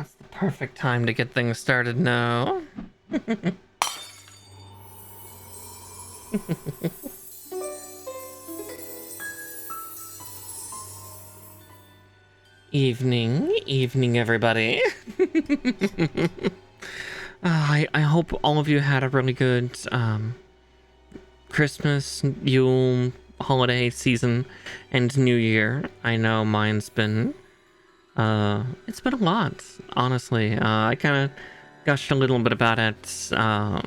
That's the perfect time to get things started now. Evening, everybody. I hope all of you had a really good Christmas, Yule, holiday season, and New Year. I know mine's been it's been a lot, honestly. I kind of gushed a little bit about it. I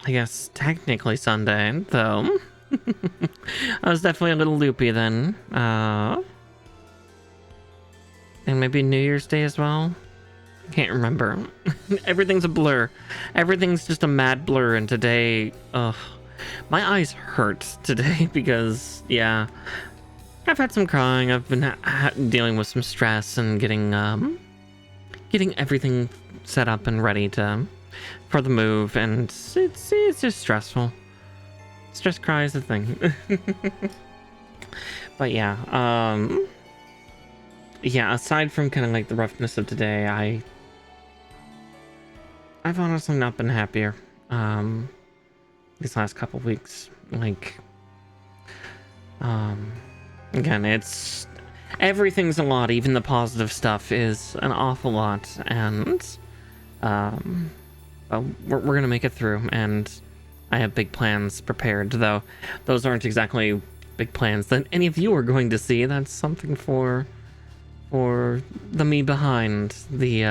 guess technically Sunday, though. I was definitely a little loopy then. And maybe New Year's Day as well. Can't remember. Everything's a blur. Everything's just a mad blur. And today, my eyes hurt today because, yeah, I've had some crying. I've been dealing with some stress and getting everything set up and ready for the move, and it's just stressful. Stress cry is a thing. But yeah, yeah, aside from kind of like the roughness of today, I've honestly not been happier these last couple weeks. Like, again, everything's a lot. Even the positive stuff is an awful lot, and well, we're gonna make it through. And I have big plans prepared, though those aren't exactly big plans that any of you are going to see. That's something for the me behind the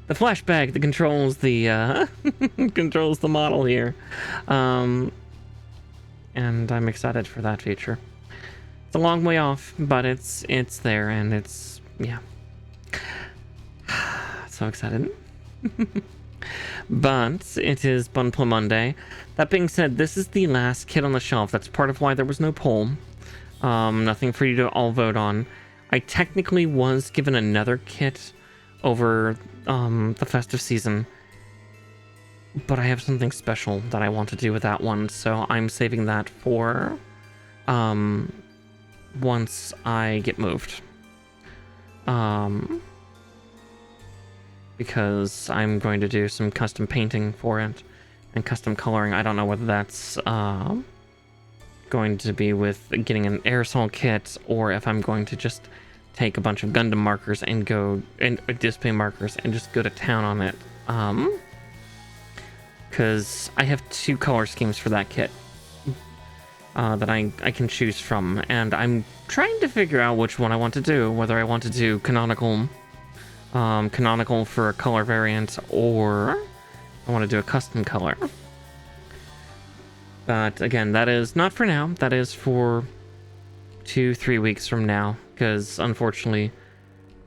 flashback that controls the controls the model here, and I'm excited for that feature. It's a long way off, but it's there, and it's, yeah, so excited. But it is Bunpla Monday. That being said, this is the last kit on the shelf. That's part of why there was no poll. Nothing for you to all vote on. I technically was given another kit over the festive season, but I have something special that I want to do with that one, so I'm saving that for once I get moved. Because I'm going to do some custom painting for it and custom coloring. I don't know whether that's going to be with getting an aerosol kit, or if I'm going to just take a bunch of Gundam markers and display markers and just go to town on it. Because I have 2 color schemes for that kit that I can choose from, and I'm trying to figure out which one I want to do, whether I want to do canonical for a color variant, or I want to do a custom color. But again, that is not for now. That is for 2-3 weeks from now, because unfortunately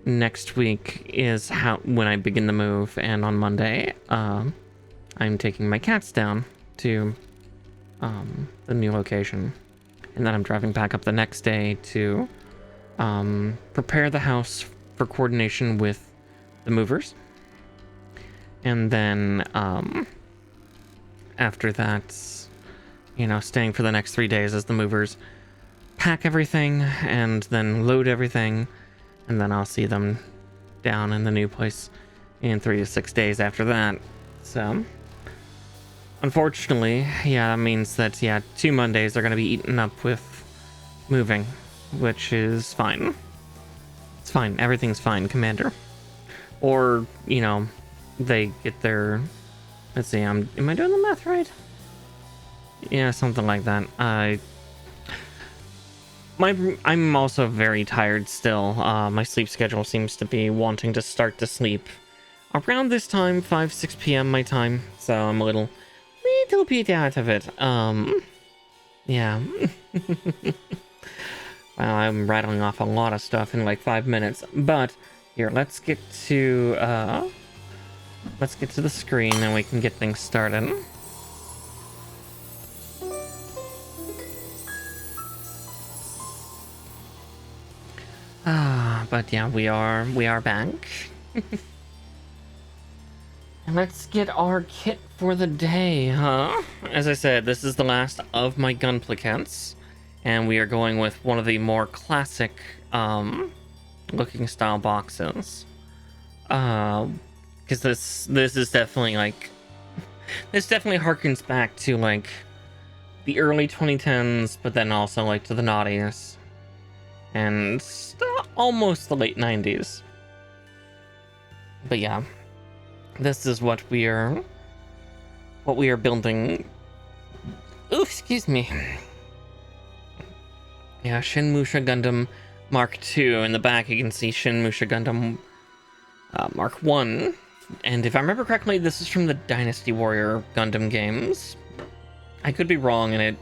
next week is when I begin the move, and on Monday I'm taking my cats down to the new location, and then I'm driving back up the next day to prepare the house for coordination with the movers, and then after that, you know, staying for the next 3 days as the movers pack everything and then load everything, and then I'll see them down in the new place in 3 to 6 days after that. So unfortunately, yeah, that means that, yeah, 2 Mondays are going to be eaten up with moving, which is fine. It's fine. Everything's fine, Commander. Or, you know, they get their... Let's see, am I doing the math right? Yeah, something like that. I'm also very tired still. My sleep schedule seems to be wanting to start to sleep around this time, 5-6 p.m. my time. So I'm a little bit out of it. Yeah. Wow, I'm rattling off a lot of stuff in like 5 minutes. But here, let's get to the screen and we can get things started. But yeah, we are back. And let's get our kit for the day, huh? As I said, this is the last of my gunpla kits, and we are going with one of the more classic looking style boxes. Because this is definitely like, this definitely harkens back to like the early 2010s, but then also like to the noughties and almost the late 90s. But yeah, this is what we are building. Ooh, excuse me. Yeah, Shin Musha Gundam Mark II. In the back, you can see Shin Musha Gundam Mark 1. And if I remember correctly, this is from the Dynasty Warrior Gundam games. I could be wrong, and it...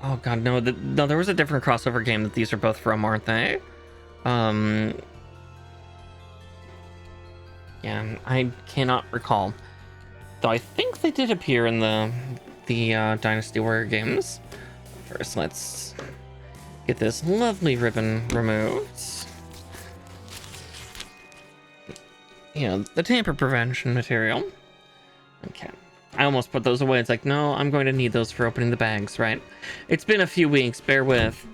Oh god, no, there was a different crossover game that these are both from, aren't they? Yeah, I cannot recall. Though I think they did appear in the Dynasty Warrior games. First, let's get this lovely ribbon removed. You know, the tamper prevention material. Okay. I almost put those away. It's like, no, I'm going to need those for opening the bags, right? It's been a few weeks, bear with.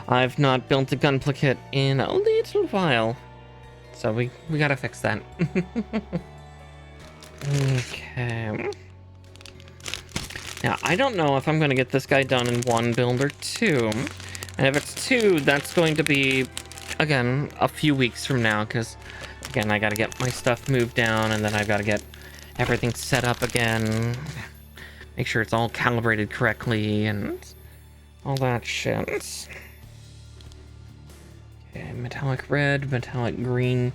I've not built a gunpla kit in a little while. So we gotta fix that. Okay. Now, I don't know if I'm going to get this guy done in one build or two. And if it's two, that's going to be, again, a few weeks from now. Because, again, I got to get my stuff moved down. And then I've got to get everything set up again. Make sure it's all calibrated correctly. And all that shit. Okay, metallic red, metallic green,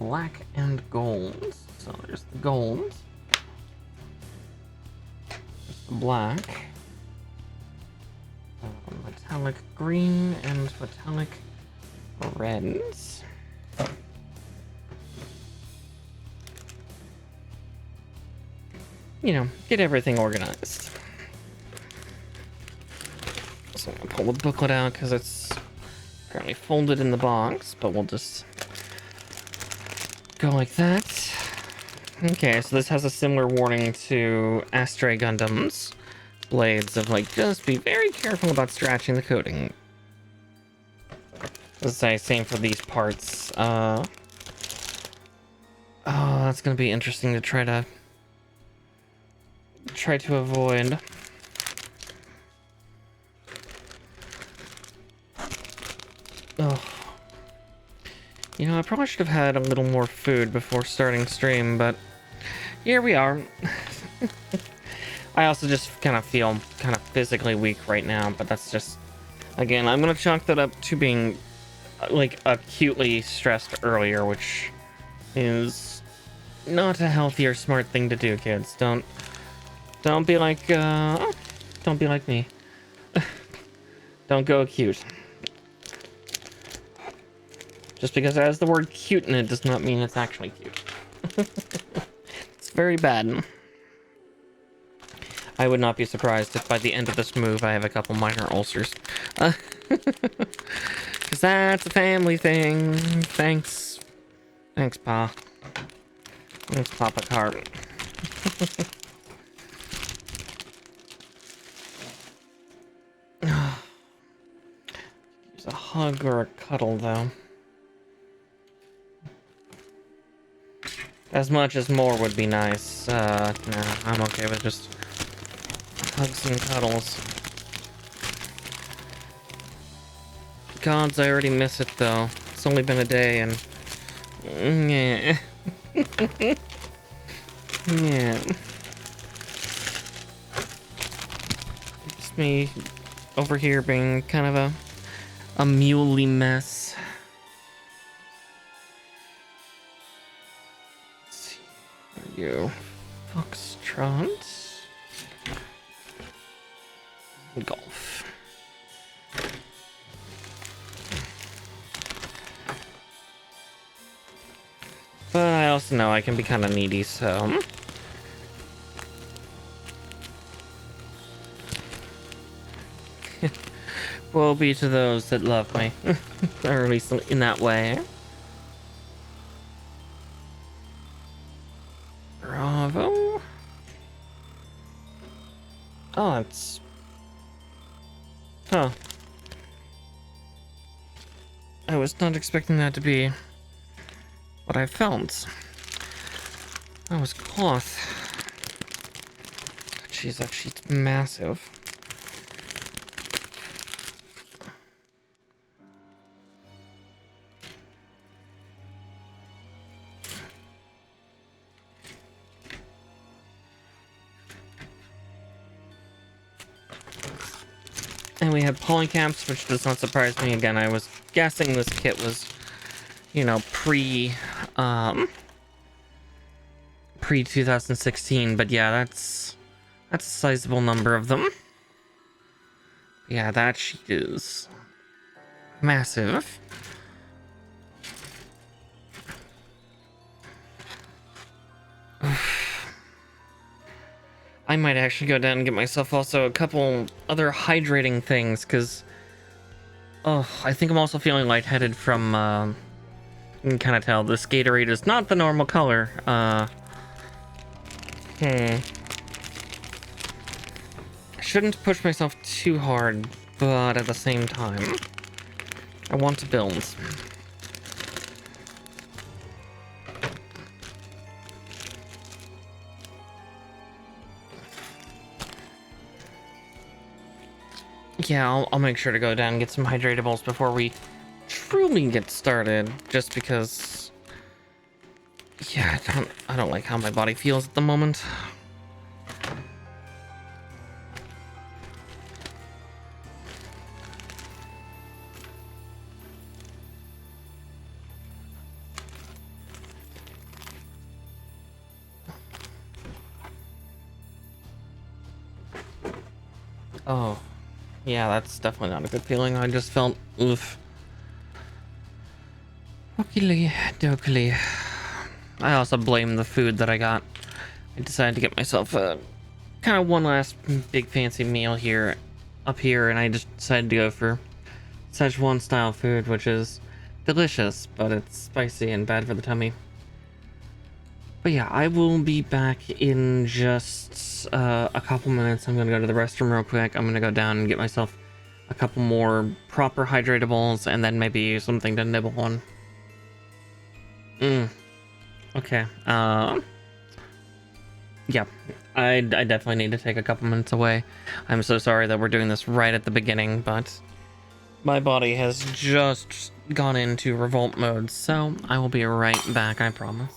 black, and gold. So there's the gold. Black, metallic green, and metallic reds. You know, get everything organized. So I'm gonna pull the booklet out because it's currently folded in the box, but we'll just go like that. Okay, so this has a similar warning to Astray Gundam's blades of like, just be very careful about scratching the coating. Let's say same for these parts. Oh, that's gonna be interesting to try to avoid. Oh. You know, I probably should have had a little more food before starting stream, but here we are. I also just kind of feel kind of physically weak right now, but that's just, again, I'm gonna chalk that up to being like acutely stressed earlier, which is not a healthy or smart thing to do, kids. Don't be like don't be like me. Don't go acute. Just because it has the word cute in it does not mean it's actually cute. It's very bad. I would not be surprised if by the end of this move I have a couple minor ulcers. Because that's a family thing. Thanks. Thanks, Pa. Thanks, Papa Cart. Use a hug or a cuddle, though. As much as more would be nice. No, I'm okay with just hugs and cuddles. Gods, I already miss it though. It's only been a day and... Yeah. Yeah. Just me over here being kind of a muley mess. You Foxtrot Golf. But I also know I can be kind of needy, so woe be to those that love me, or at least in that way. Bravo. Oh, it's... Huh. I was not expecting that to be what I felt. That was cloth. Jeez, that sheet's massive. And we have polycaps, which does not surprise me. Again, I was guessing this kit was, you know, pre 2016, but yeah, that's a sizable number of them. Yeah, that sheet is massive. I might actually go down and get myself also a couple other hydrating things, because I think I'm also feeling lightheaded from you can kind of tell this Gatorade is not the normal color. I shouldn't push myself too hard, but at the same time, I want to build. Yeah, I'll make sure to go down and get some hydratables before we truly get started, just because, yeah, I don't like how my body feels at the moment. Oh, yeah, that's definitely not a good feeling. I just felt, oof. Oaky dokily. I also blame the food that I got. I decided to get myself a kind of one last big fancy meal here, up here, and I just decided to go for Szechuan style food, which is delicious, but it's spicy and bad for the tummy. But yeah, I will be back in just a couple minutes. I'm gonna go to the restroom real quick. I'm gonna go down and get myself a couple more proper hydratables, and then maybe something to nibble on. Okay. Yeah, I definitely need to take a couple minutes away. I'm so sorry that we're doing this right at the beginning, but my body has just gone into revolt mode, so I will be right back, I promise.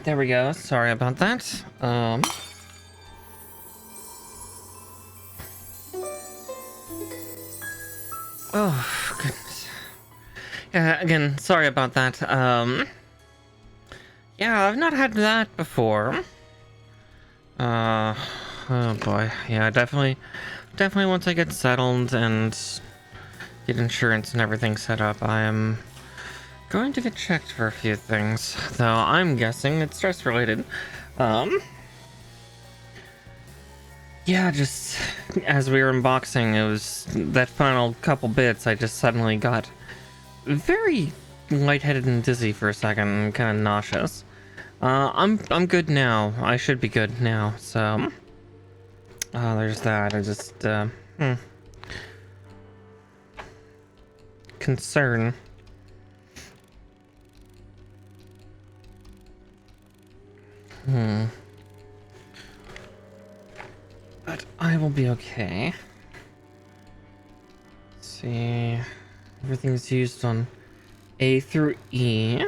Alright, there we go. Sorry about that. Oh, goodness. Yeah, again, sorry about that. Yeah, I've not had that before. Oh boy. Yeah, definitely once I get settled and get insurance and everything set up, I am going to get checked for a few things. Though I'm guessing it's stress related. Yeah, just as we were unboxing, it was that final couple bits, I just suddenly got very lightheaded and dizzy for a second and kind of nauseous. I'm good now. I should be good now, so there's that. I just concern. But I will be okay. Let's see. Everything's used on A through E.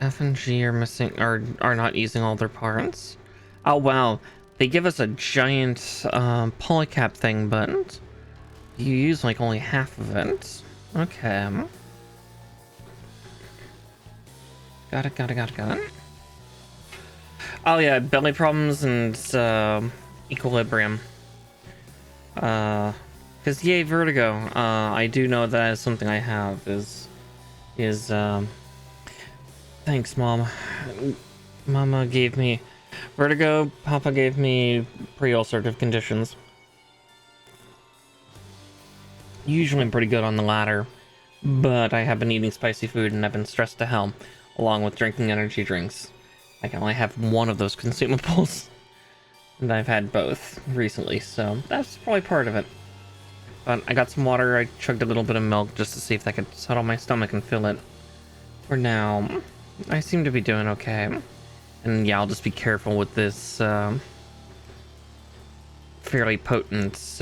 F and G are missing, are not using all their parts. Oh wow, they give us a giant polycap thing, but you use like only half of it. Okay. Got it. Oh yeah, belly problems and equilibrium. Cause yay, vertigo. I do know that is something I have. Thanks, Mom. Mama gave me vertigo. Papa gave me pre-ulcerative conditions. Usually I'm pretty good on the latter, but I have been eating spicy food and I've been stressed to hell, along with drinking energy drinks. I can only have one of those consumables, and I've had both recently, so that's probably part of it. But I got some water, I chugged a little bit of milk just to see if that could settle my stomach and fill it. For now, I seem to be doing okay. And yeah, I'll just be careful with this fairly potent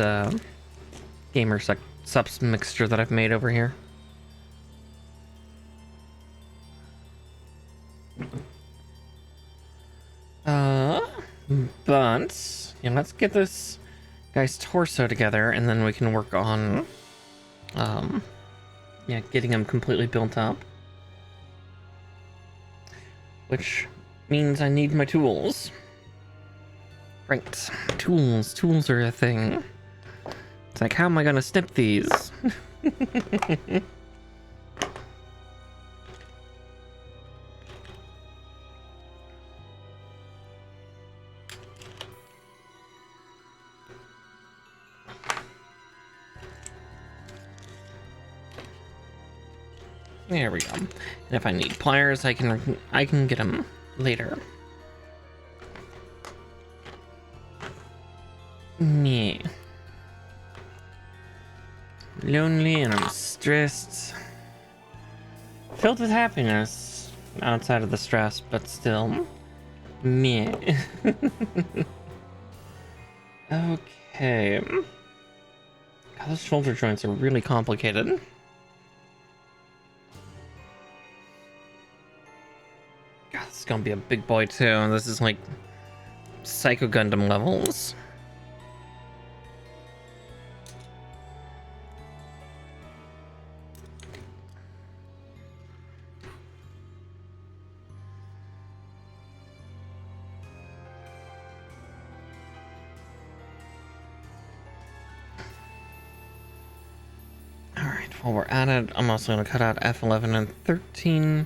gamer subs mixture that I've made over here. But yeah, let's get this guy's torso together and then we can work on yeah, getting him completely built up. Which means I need my tools. Right, tools are a thing. It's like, how am I gonna snip these? There we go. And if I need pliers, I can get them later. Yeah. Lonely and I'm stressed. Filled with happiness outside of the stress, but still. Meh. Okay. God, those shoulder joints are really complicated. God, this is gonna be a big boy too. This is like Psycho Gundam levels. Alright, while we're at it, I'm also gonna cut out F11 and 13.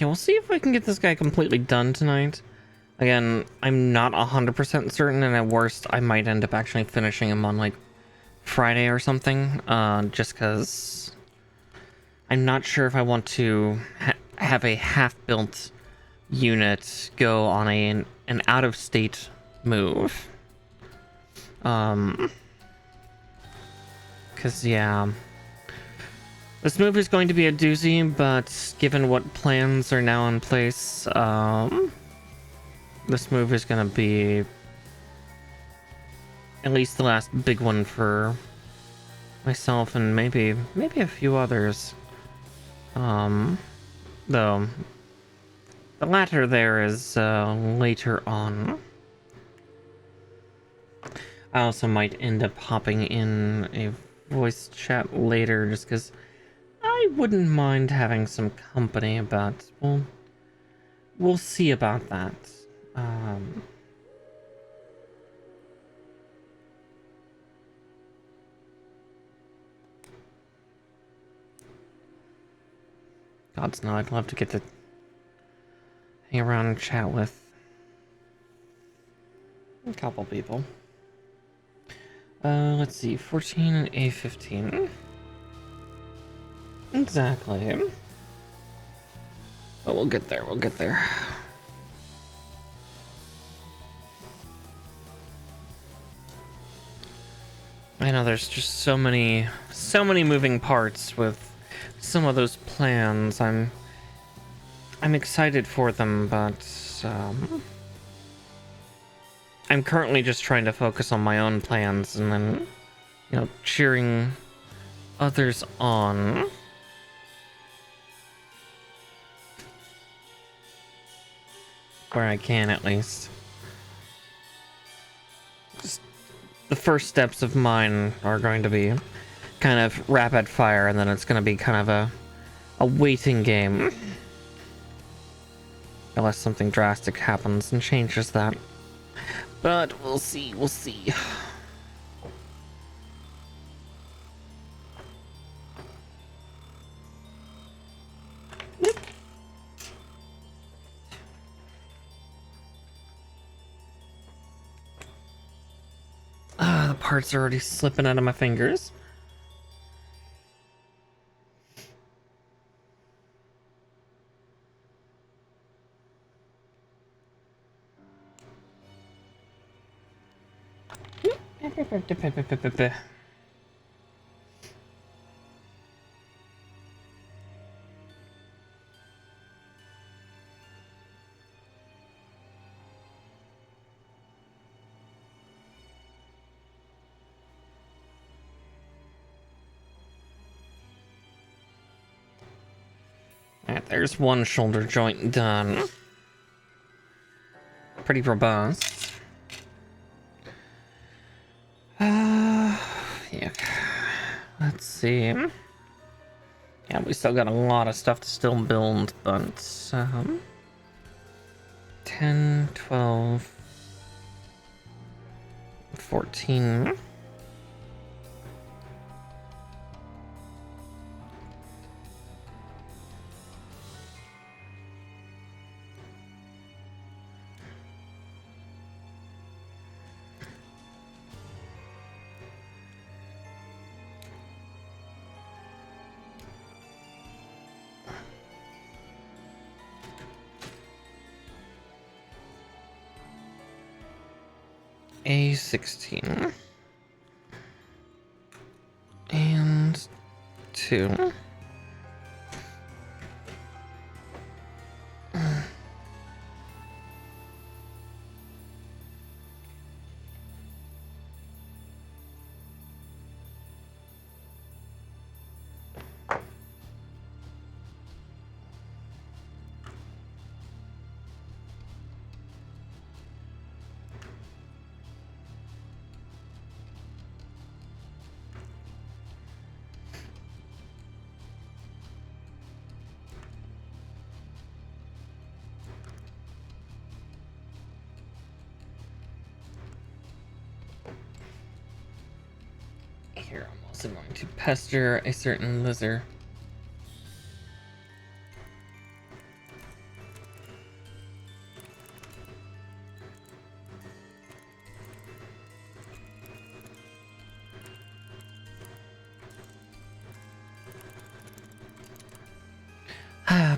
Yeah, we'll see if I can get this guy completely done tonight. Again, I'm not 100% certain, and at worst, I might end up actually finishing him on, like, Friday or something. Just because I'm not sure if I want to have a half-built unit go on an out-of-state move. Because, yeah, this move is going to be a doozy, but given what plans are now in place, this move is going to be at least the last big one for myself and maybe a few others. Though the latter there is later on. I also might end up hopping in a voice chat later just because I wouldn't mind having some company, but we'll see about that. Gods know, I'd love to get to hang around and chat with a couple people. Let's see, 14 and A15. Exactly. But we'll get there, we'll get there. I know there's just so many moving parts with some of those plans. I'm excited for them, but I'm currently just trying to focus on my own plans and then, you know, cheering others on. Where I can, at least. Just the first steps of mine are going to be kind of rapid fire, and then it's going to be kind of a waiting game. Unless something drastic happens and changes that. But we'll see, we'll see. The parts are already slipping out of my fingers. Alright, there's one shoulder joint done. Pretty robust. Yeah. Let's see. Yeah, we still got a lot of stuff to still build, but 10, 12, 14. A16 and 2. Here, I'm also going to pester a certain lizard.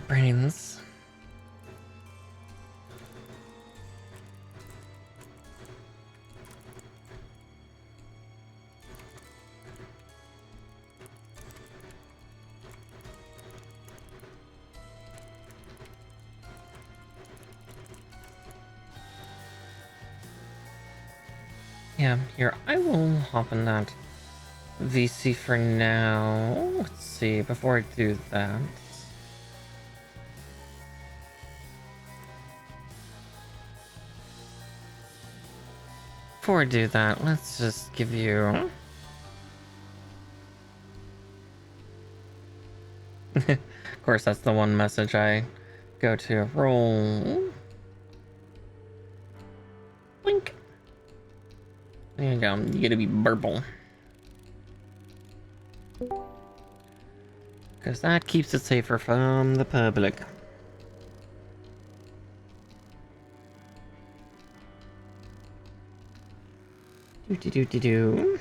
brains. Yeah, here, I will hop in that VC for now. Let's see, before I do that. Before I do that, let's just give you... Of course, that's the one message I go to. Roll. Blink. There you go. You gotta be burble. Because that keeps it safer from the public. Do.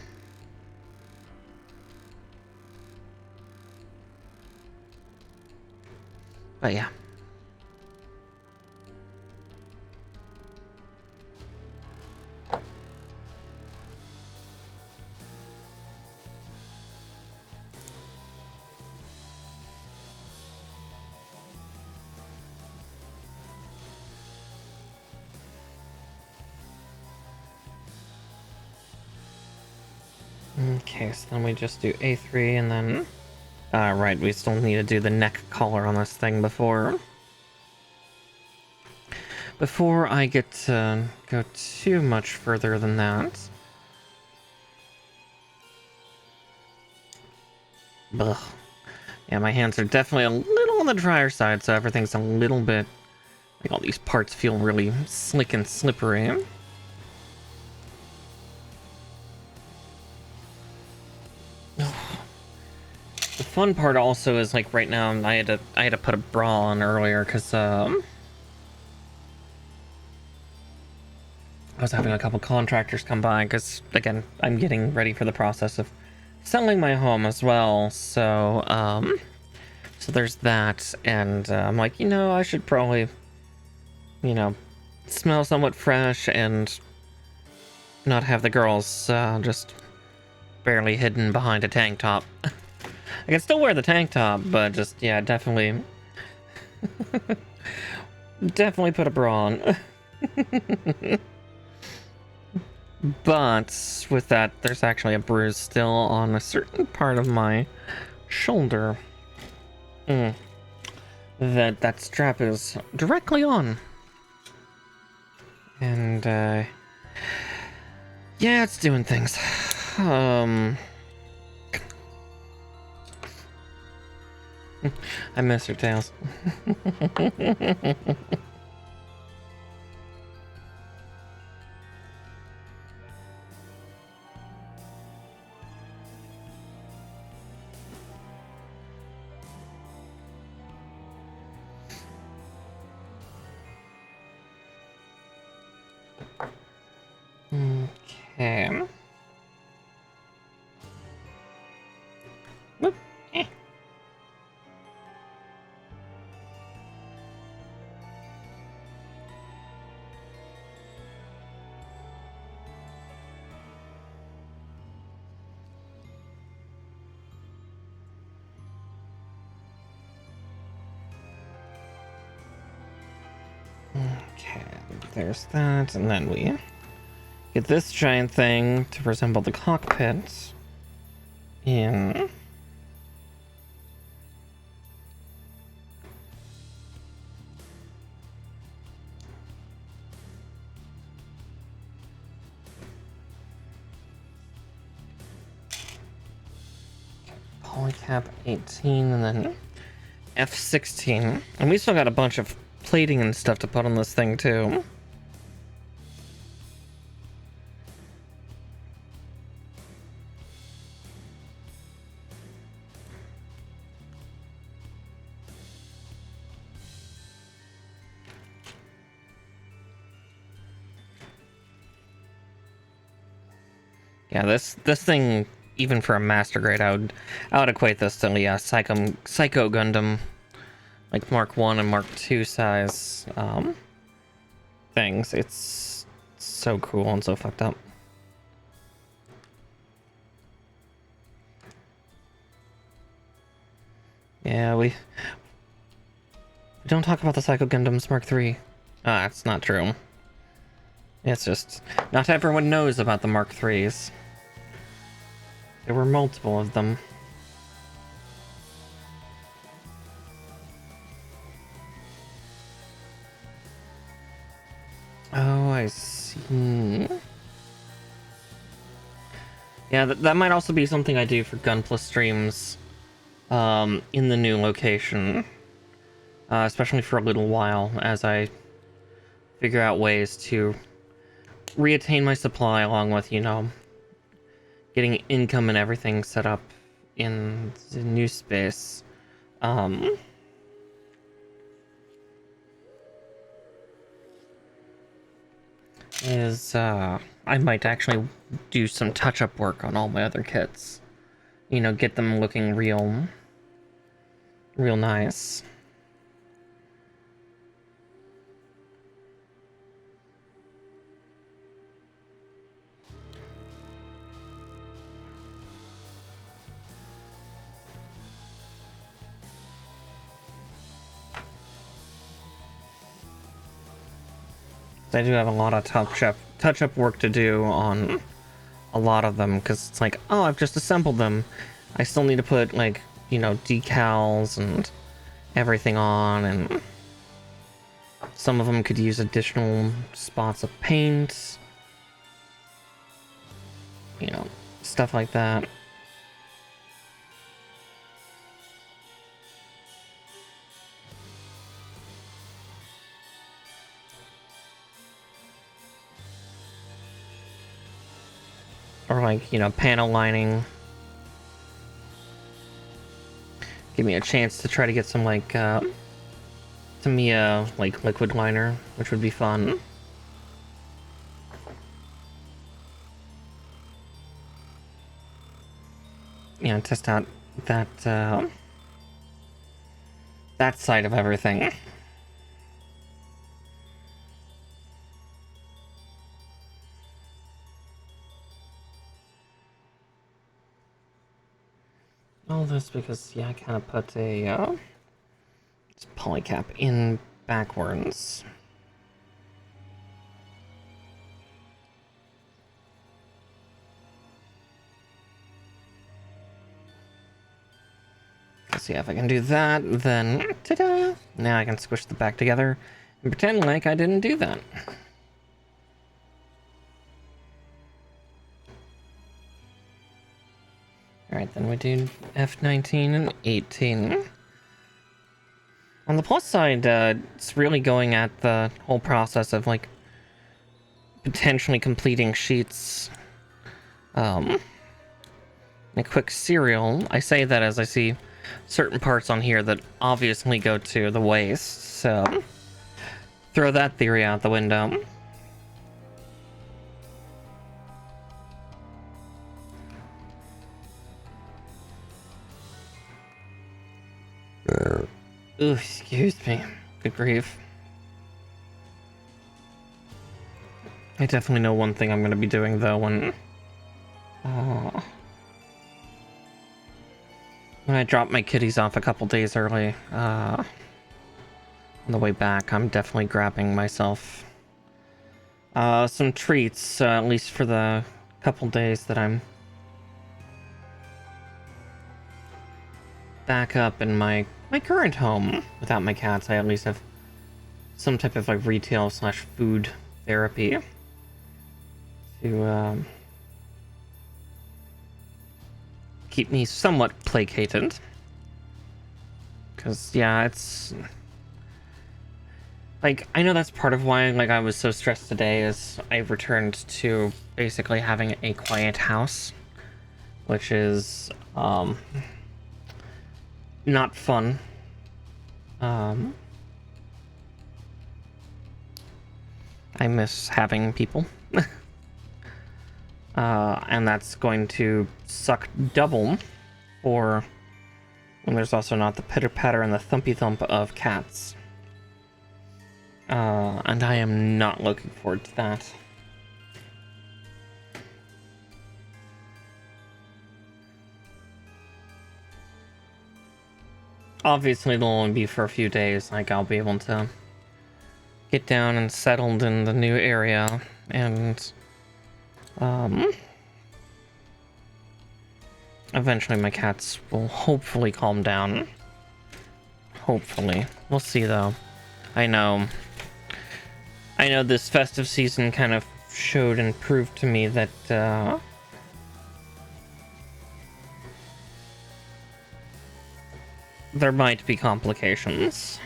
But yeah. Okay, so then we just do A3 and then... right, we still need to do the neck collar on this thing before I get to go too much further than that. Ugh. Yeah, my hands are definitely a little on the drier side, so everything's a little bit... Like, all these parts feel really slick and slippery. The fun part also is, like, right now I had to put a bra on earlier because I was having a couple contractors come by because, again, I'm getting ready for the process of selling my home as well. So so there's that, and I'm like, you know, I should probably, you know, smell somewhat fresh and not have the girls just barely hidden behind a tank top. I can still wear the tank top, but just, yeah, definitely definitely put a bra on. But with that, there's actually a bruise still on a certain part of my shoulder. That strap is directly on. And yeah, it's doing things. I miss her tails. Okay. Whoop. Okay, there's that, and then we get this giant thing to resemble the cockpit in. Polycap 18 and then F16. And we still got a bunch of plating and stuff to put on this thing too. Yeah, this thing, even for a master grade, I would equate this to, yeah, Psycho Gundam like Mark 1 and Mark 2 size things. It's so cool and so fucked up. Yeah, we don't talk about the Psycho Gundams Mark 3. That's not true. It's just not everyone knows about the Mark 3s. There were multiple of them. Oh, I see. Yeah, that might also be something I do for Gunpla streams in the new location. Especially for a little while, as I figure out ways to reattain my supply along with, you know, getting income and everything set up in the new space. I might actually do some touch-up work on all my other kits. You know, get them looking real nice. I do have a lot of touch-up work to do on a lot of them, because it's like, oh, I've just assembled them. I still need to put, like, you know, decals and everything on, and some of them could use additional spots of paint. You know, stuff like that. Or like, you know, panel lining. Give me a chance to try to get some like Tamiya like liquid liner, which would be fun. Yeah, test out that that side of everything. All this because, yeah, I kind of put a polycap in backwards. Let's see if I can do that, then ta-da! Now I can squish the back together and pretend like I didn't do that. Alright, then we do F19 and 18. On the plus side, it's really going at the whole process of, like, potentially completing sheets. A quick serial. I say that as I see certain parts on here that obviously go to the waste, so throw that theory out the window. Ooh, excuse me. Good grief. I definitely know one thing I'm going to be doing, though, when I drop my kitties off a couple days early, on the way back, I'm definitely grabbing myself some treats, at least for the couple days that I'm back up in my current home. Without my cats, I at least have some type of like retail / food therapy to keep me somewhat placated. Because, yeah, it's like, I know that's part of why, like, I was so stressed today, is I returned to basically having a quiet house, which is not fun. I miss having people. And that's going to suck double for And there's also not the pitter-patter and the thumpy-thump of cats. And I am not looking forward to that. Obviously, it'll only be for a few days. Like, I'll be able to get down and settled in the new area, and eventually my cats will hopefully calm down. Hopefully. We'll see, though. I know this festive season kind of showed and proved to me that there might be complications,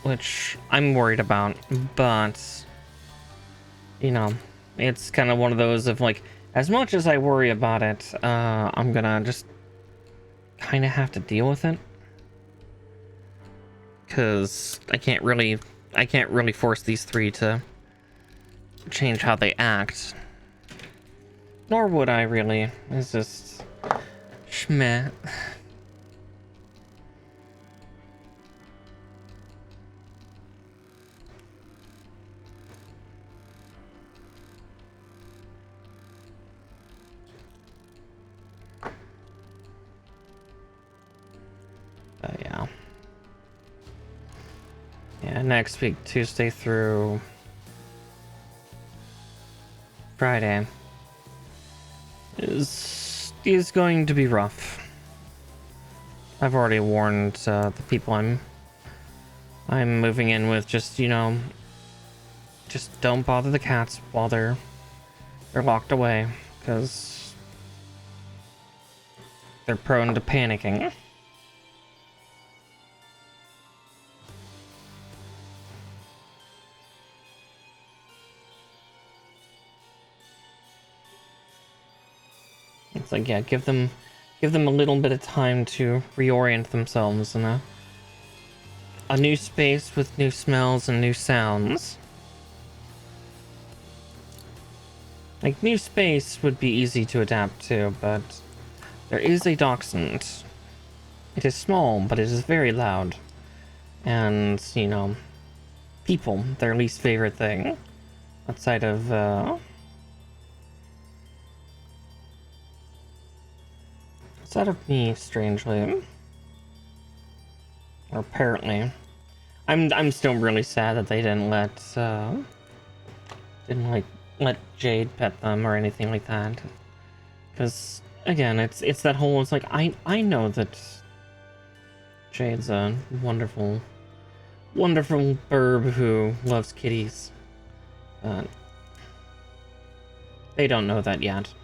which I'm worried about, but you know, it's kind of one of those of like, as much as I worry about it, I'm gonna just kind of have to deal with it, because I can't really force these three to change how they act, nor would I really. It's just schmeh. Yeah, next week, Tuesday through Friday, is going to be rough. I've already warned the people I'm moving in with, just, you know, just don't bother the cats while they're locked away, because they're prone to panicking. It's like, yeah, give them a little bit of time to reorient themselves in a new space with new smells and new sounds. Like, new space would be easy to adapt to, but there is a dachshund. It is small, but it is very loud. And, you know, people, their least favorite thing. Outside of, me, strangely. Or apparently. I'm still really sad that they didn't let Jade pet them or anything like that. Because again, it's that whole, it's like, I know that Jade's a wonderful burb who loves kitties. But they don't know that yet.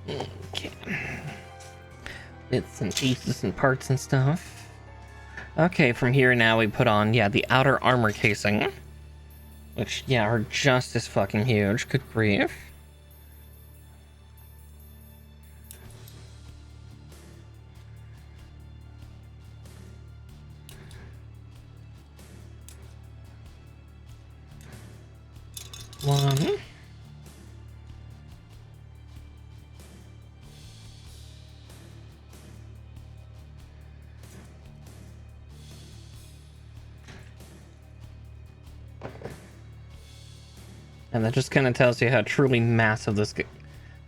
Okay. Bits and pieces and parts and stuff. Okay, from here now we put on, yeah, the outer armor casing. Which, yeah, are just as fucking huge. Good grief. One. And that just kind of tells you how truly massive this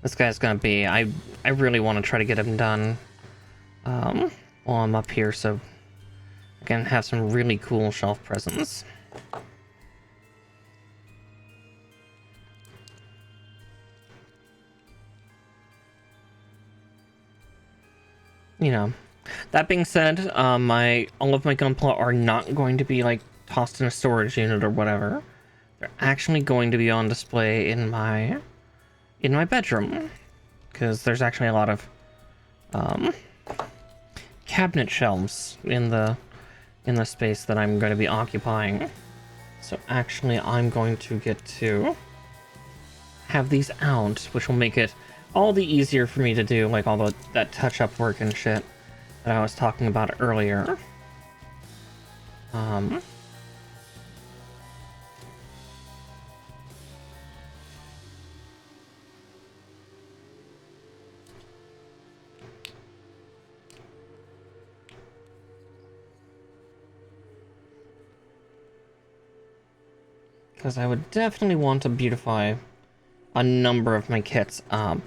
This guy's gonna be... I really want to try to get him done while I'm up here, so I can have some really cool shelf presents. You know, that being said, all of my Gunpla are not going to be like tossed in a storage unit or whatever. They're actually going to be on display in my bedroom, because there's actually a lot of cabinet shelves in the space that I'm going to be occupying. So actually, I'm going to get to have these out, which will make it all the easier for me to do, like all that touch-up work and shit that I was talking about earlier. Because I would definitely want to beautify a number of my kits up.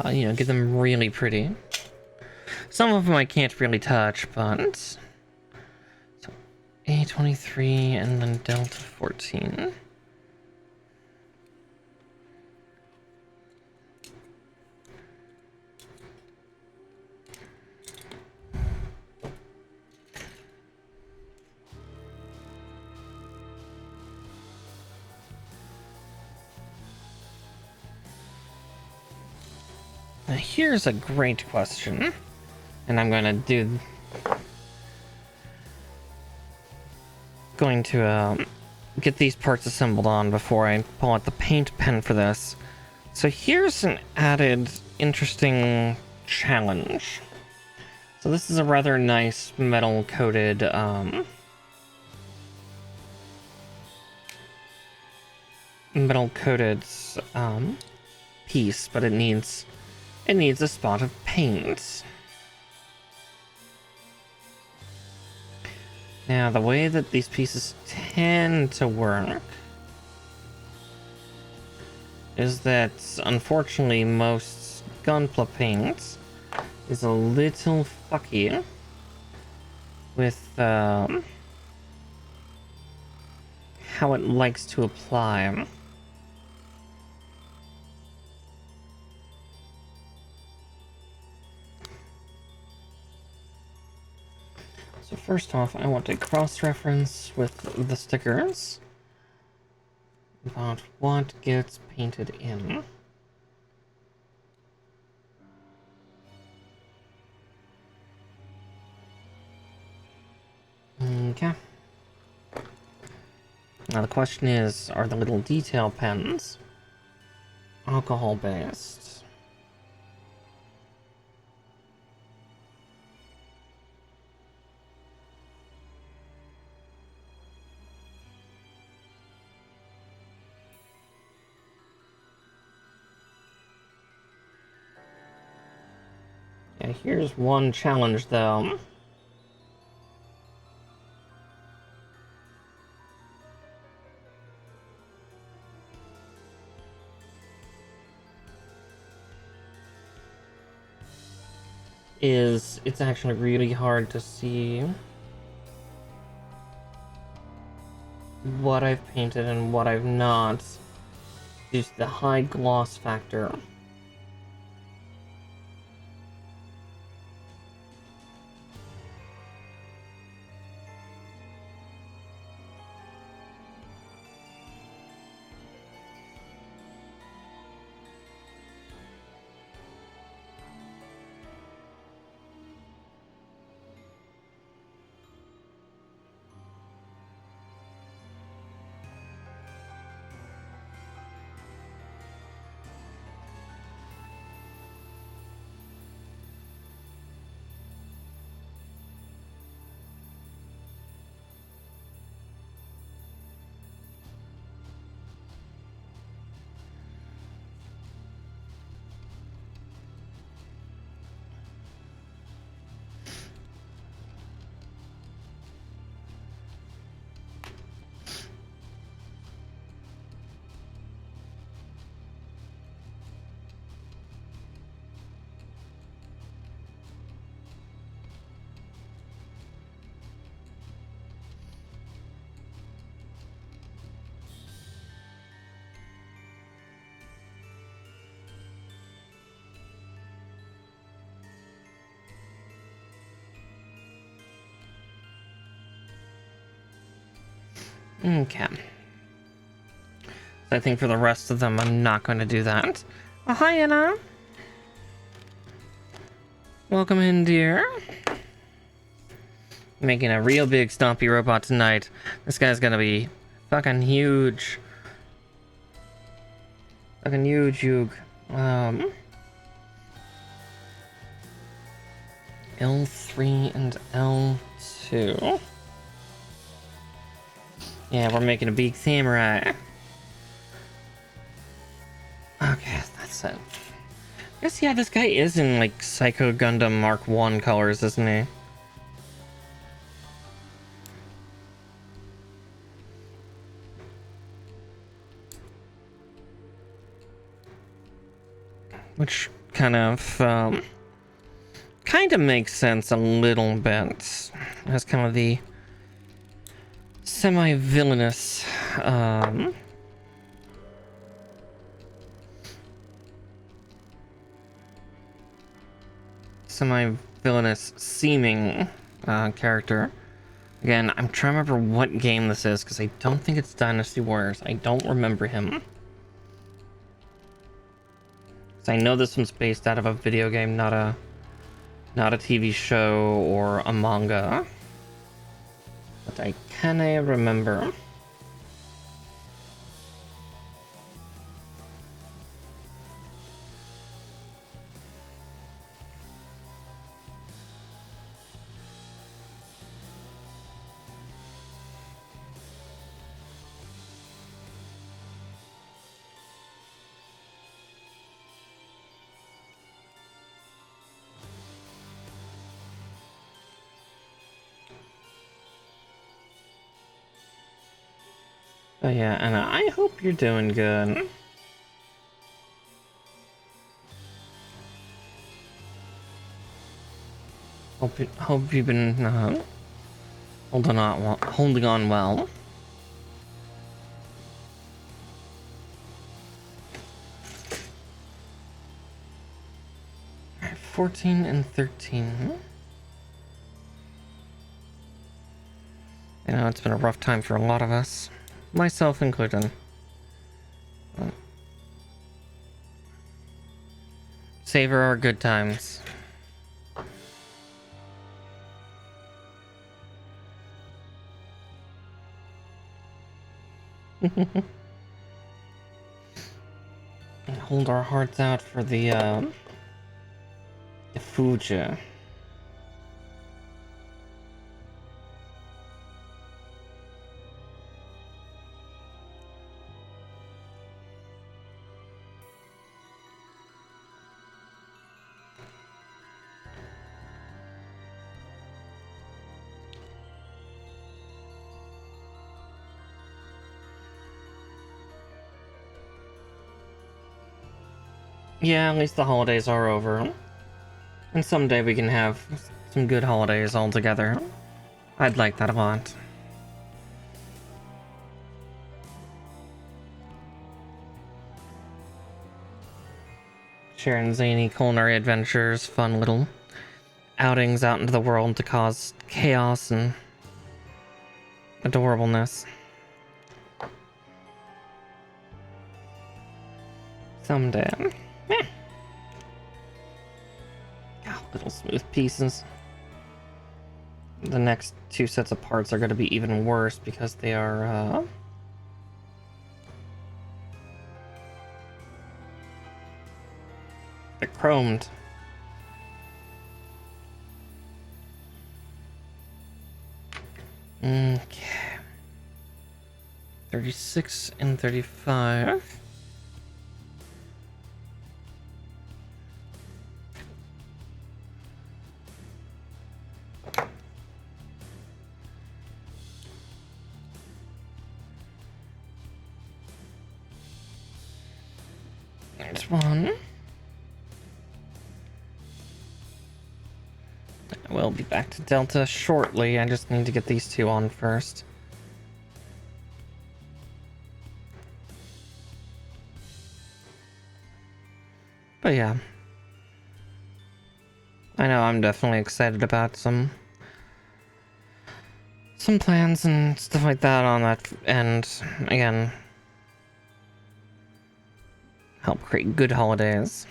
You know, get them really pretty. Some of them I can't really touch, but... So, A23 and then Delta 14. Now here's a great question, and I'm going to get these parts assembled on before I pull out the paint pen for this. So here's an added interesting challenge. So this is a rather nice metal coated piece, but it needs a spot of paint. Now, the way that these pieces tend to work is that, unfortunately, most Gunpla paint is a little fucky with how it likes to apply. So first off, I want to cross-reference with the stickers about what gets painted in. Okay. Now the question is, are the little detail pens alcohol-based? Yeah, here's one challenge, though. It's actually really hard to see what I've painted and what I've not due to the high gloss factor. Okay. I think for the rest of them, I'm not going to do that. Oh, hi, Anna. Welcome in, dear. Making a real big stompy robot tonight. This guy's gonna be fucking huge. Fucking huge. L3 and L2. Yeah, we're making a big samurai. Okay, that's it. I guess, yeah, this guy is in, like, Psycho Gundam Mark 1 colors, isn't he? Which kind of makes sense a little bit. As kind of the semi-villainous, seeming character. Again, I'm trying to remember what game this is, because I don't think it's Dynasty Warriors. I don't remember him. So I know this one's based out of a video game, not a TV show or a manga. But I kinda remember. Oh yeah, and I hope you're doing good. Hope you've been holding on well. Alright, 14 and 13. I know it's been a rough time for a lot of us. Myself included. Savor our good times. And hold our hearts out for the Fuja. Yeah, at least the holidays are over. And someday we can have some good holidays all together. I'd like that a lot. Sharing zany culinary adventures, fun little outings out into the world to cause chaos and adorableness. Someday. Little smooth pieces. The next two sets of parts are going to be even worse because they are they're chromed. Okay. 36 and 35. There's one. We'll be back to Delta shortly. I just need to get these two on first. But yeah. I know I'm definitely excited about some some plans and stuff like that on that end. Again, help create good holidays.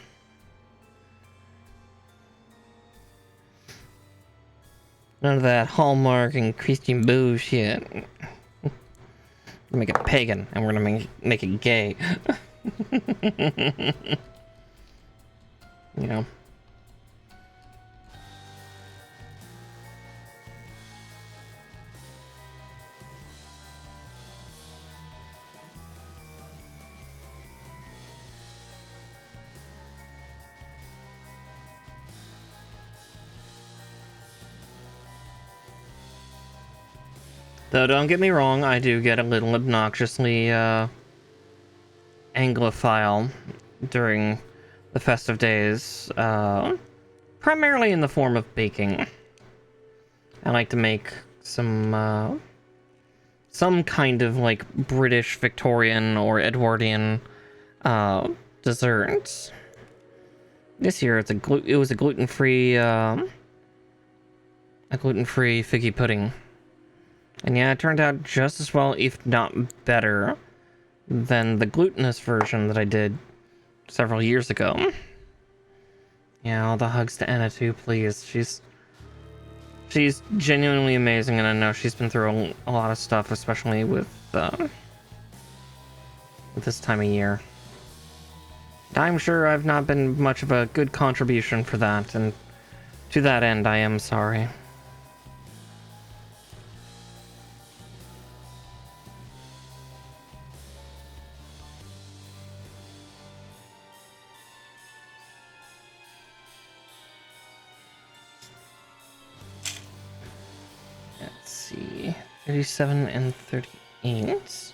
None of that Hallmark and Christian bullshit. Make it pagan, and we're gonna make it gay. You know. Though, don't get me wrong, I do get a little obnoxiously, Anglophile during the festive days, primarily in the form of baking. I like to make some kind of, like, British, Victorian, or Edwardian, desserts. This year, it was a gluten-free figgy pudding. And yeah, it turned out just as well, if not better, than the glutinous version that I did several years ago. Yeah, all the hugs to Anna too, please. She's genuinely amazing, and I know she's been through a lot of stuff, especially with this time of year. I'm sure I've not been much of a good contribution for that, and to that end, I am sorry. Let's see, 37 and 38.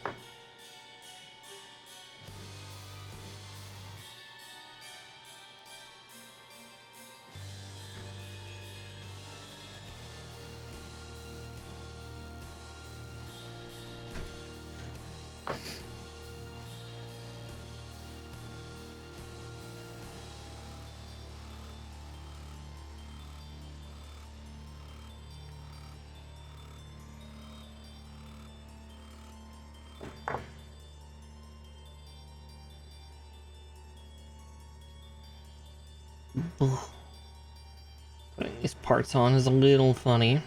Putting these parts on is a little funny.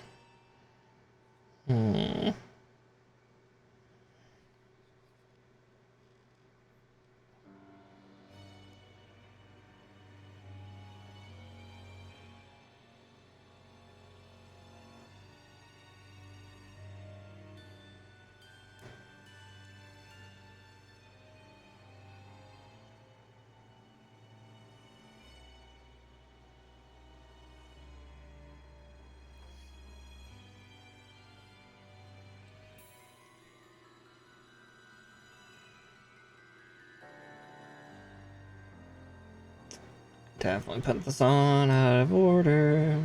Definitely put this on out of order.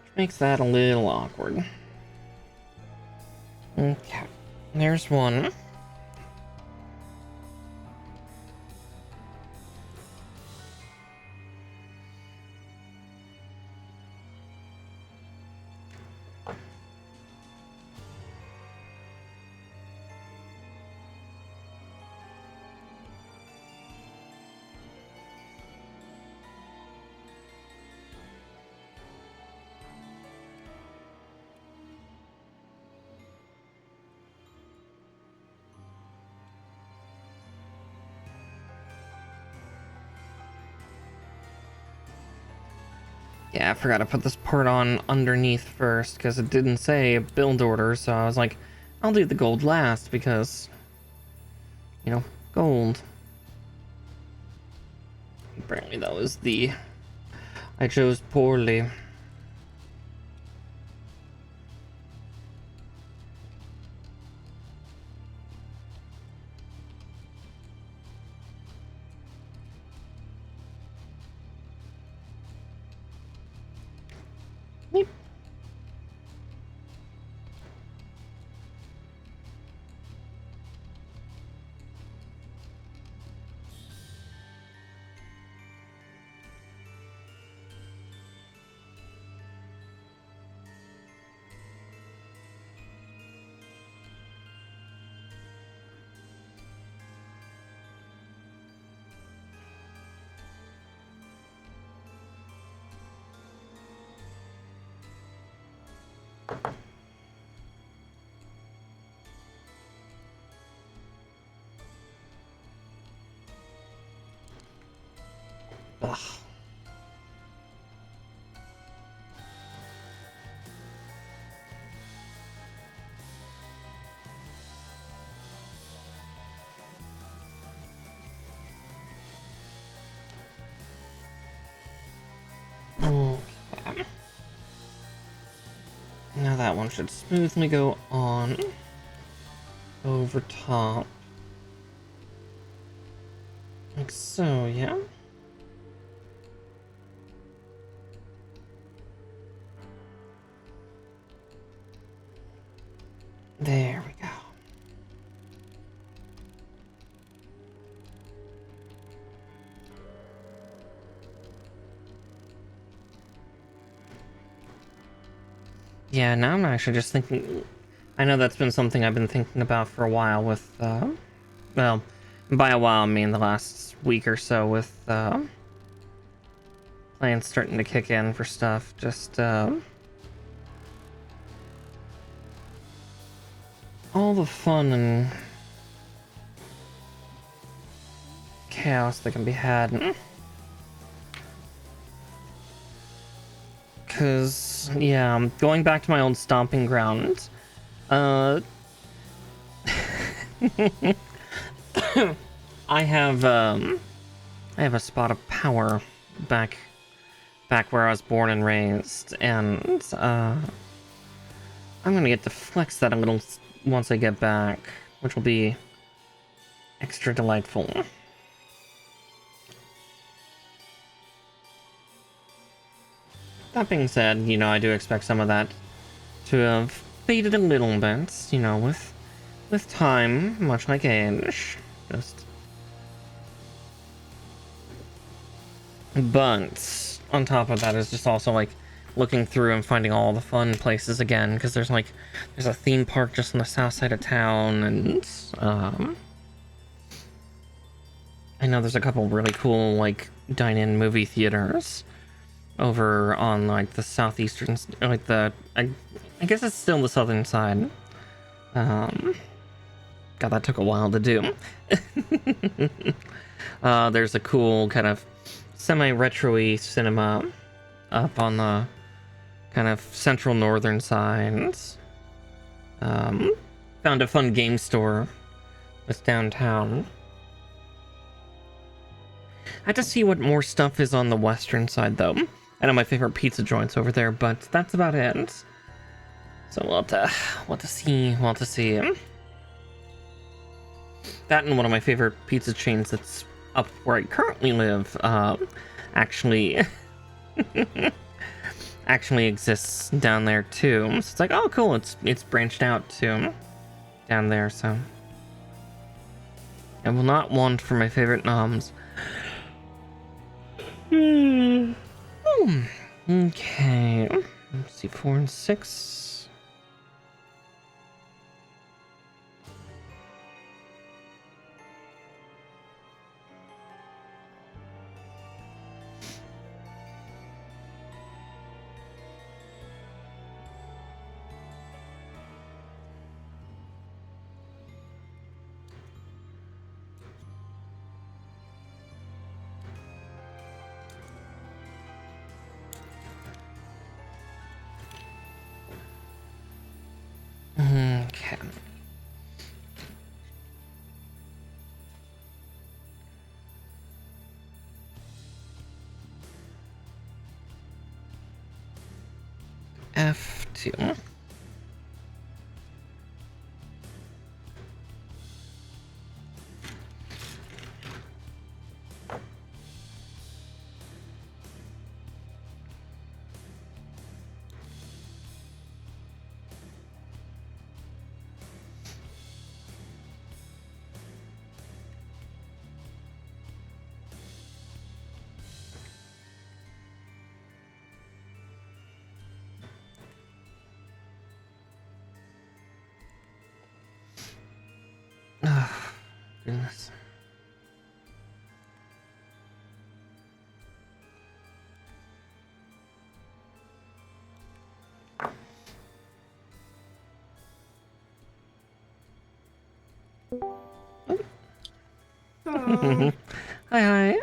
Which makes that a little awkward. Okay, there's one. Yeah, I forgot to put this part on underneath first, because it didn't say build order, so I was like, I'll do the gold last, because, you know, gold. Apparently that was I chose poorly. Ugh. Okay. Now that one should smoothly go on over top. Like so, yeah. There we go. Yeah, now I'm actually just thinking. I know that's been something I've been thinking about for a while with, well, by a while I mean the last week or so with, plans starting to kick in for stuff. Just, all the fun and chaos that can be had. Cause, yeah, I'm going back to my old stomping ground. I have a spot of power back where I was born and raised, and I'm gonna get to flex that a little once I get back, which will be extra delightful. That being said, you know, I do expect some of that to have faded a little bit, you know, with time, much like age. But on top of that is just also like looking through and finding all the fun places again, because there's a theme park just on the south side of town, and I know there's a couple really cool like dine-in movie theaters over on like the southeastern, like I guess it's still the southern side. God, that took a while to do. There's a cool kind of semi-retro-y cinema up on the kind of central northern side. Found a fun game store that's downtown. I had to see what more stuff is on the western side, though. I know my favorite pizza joints over there, but that's about it. So we'll have to see. That and one of my favorite pizza chains that's up where I currently live, actually exists down there too. So it's like, oh cool, it's branched out too down there, so I will not want for my favorite noms. Okay. Let's see, 4 and 6. Okay. F2. Oh, goodness. Oh. Hi.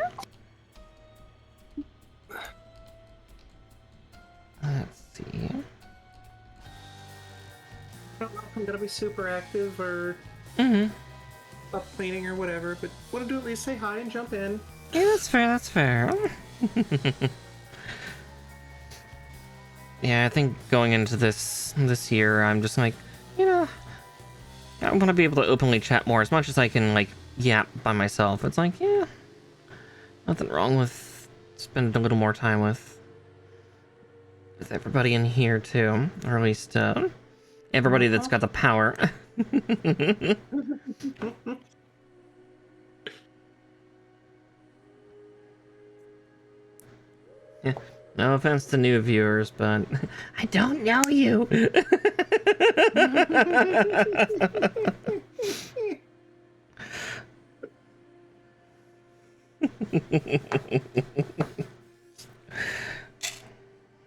Let's see. I don't know if I'm gonna be super active or up cleaning or whatever, but want to do at least say hi and jump in. Yeah, that's fair, that's fair. Yeah, I think going into this year, I'm just like, you know, I want to be able to openly chat more as much as I can, like, yap by myself. It's like, yeah, nothing wrong with spending a little more time with everybody in here, too. Or at least, everybody that's got the power. Yeah. No offense to new viewers, but I don't know you.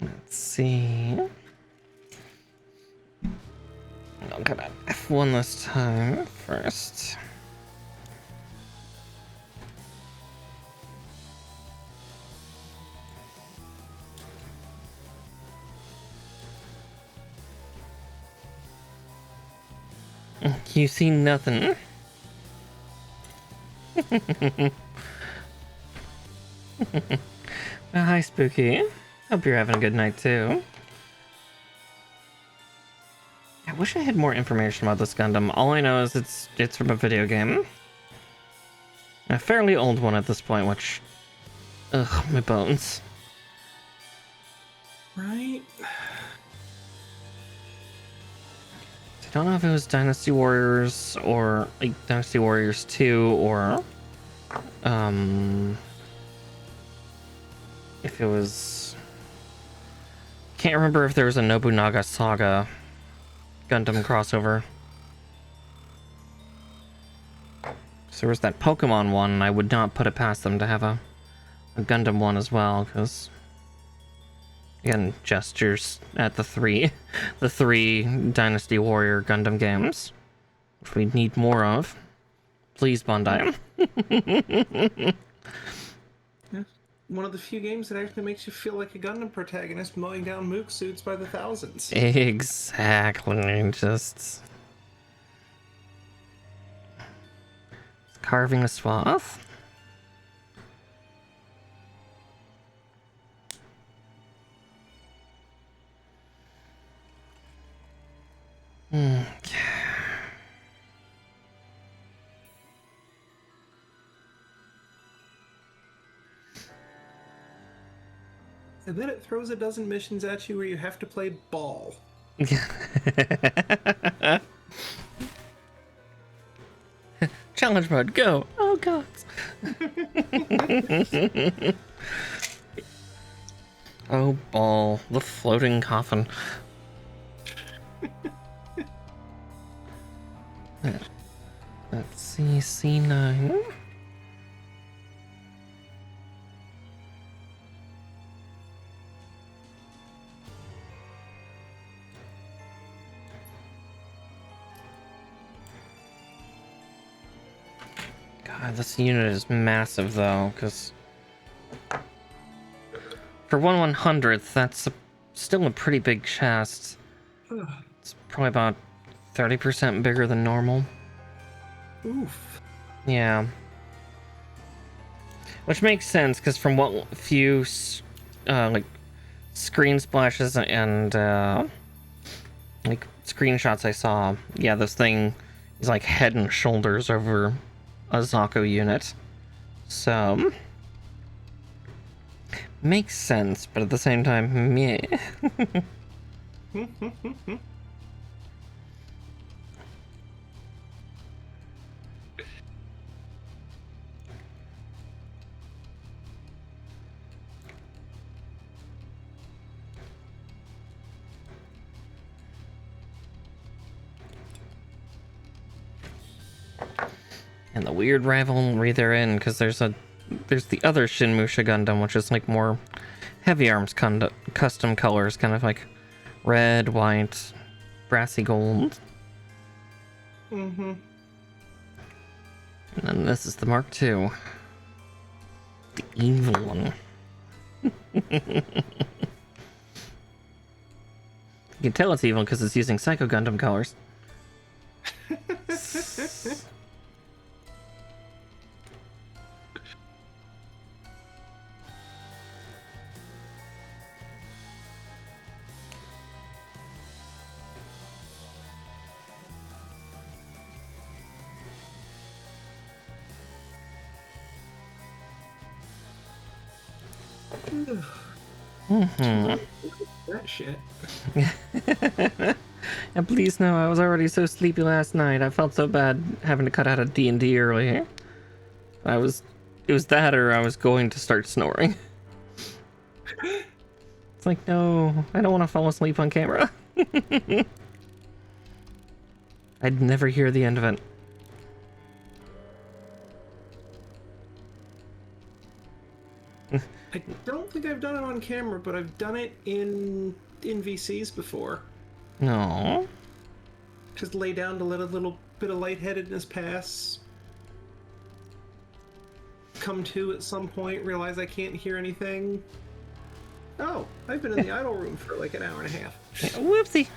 Let's see. I'm gonna F1 this time first. You see nothing. Well, hi, Spooky. Hope you're having a good night, too. I wish I had more information about this Gundam. All I know is it's from a video game. A fairly old one at this point, which... Ugh, my bones. Right? I don't know if it was Dynasty Warriors or like Dynasty Warriors 2 or if it was, can't remember if there was a Nobunaga Saga Gundam crossover. So there was that Pokemon one, and I would not put it past them to have a Gundam one as well, because again, gestures at the three Dynasty Warrior Gundam games, which we need more of. Please, Bandai. Yeah. One of the few games that actually makes you feel like a Gundam protagonist mowing down mook suits by the thousands. Exactly, just carving a swath. And then it throws a dozen missions at you where you have to play ball. Challenge mode, go! Oh god. Oh, ball, the floating coffin. Let's see, C9. God, this unit is massive though, because for 1/100th, that's still a pretty big chest. It's probably about 30% bigger than normal. Oof. Yeah. Which makes sense, because from what few, like, screen splashes and, like, screenshots I saw, yeah, this thing is, like, head and shoulders over a Zako unit. So... makes sense, but at the same time, meh. And the weird rivalry they're in, because there's the other Shin Musha Gundam, which is like more heavy arms custom colors, kind of like red, white, brassy gold. And then this is the Mark II. The evil one. You can tell it's evil because it's using Psycho Gundam colors. That shit. And please no, I was already so sleepy last night. I felt so bad having to cut out a D&D early. It was that or I was going to start snoring. It's like, no, I don't want to fall asleep on camera. I'd never hear the end of it. I don't think I've done it on camera, but I've done it in VCs before. No. Just lay down to let a little bit of lightheadedness pass. Come to at some point, realize I can't hear anything. Oh, I've been in the idle room for like an hour and a half. Whoopsie.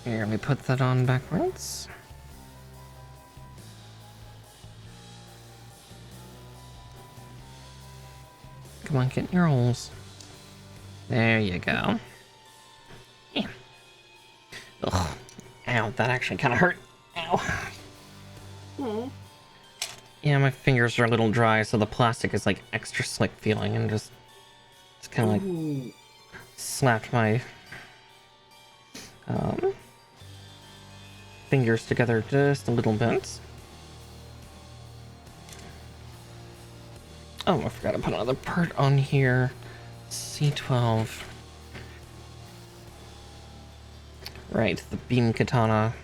Here, let me put that on backwards. Come on, get in your holes. There you go. Yeah. Ugh. Ow, that actually kind of hurt. Ow. Oh. Yeah, my fingers are a little dry, so the plastic is like extra slick feeling and just kind of like slapped my fingers together just a little bit. Oh, I forgot to put another part on here. C12. Right, the beam katana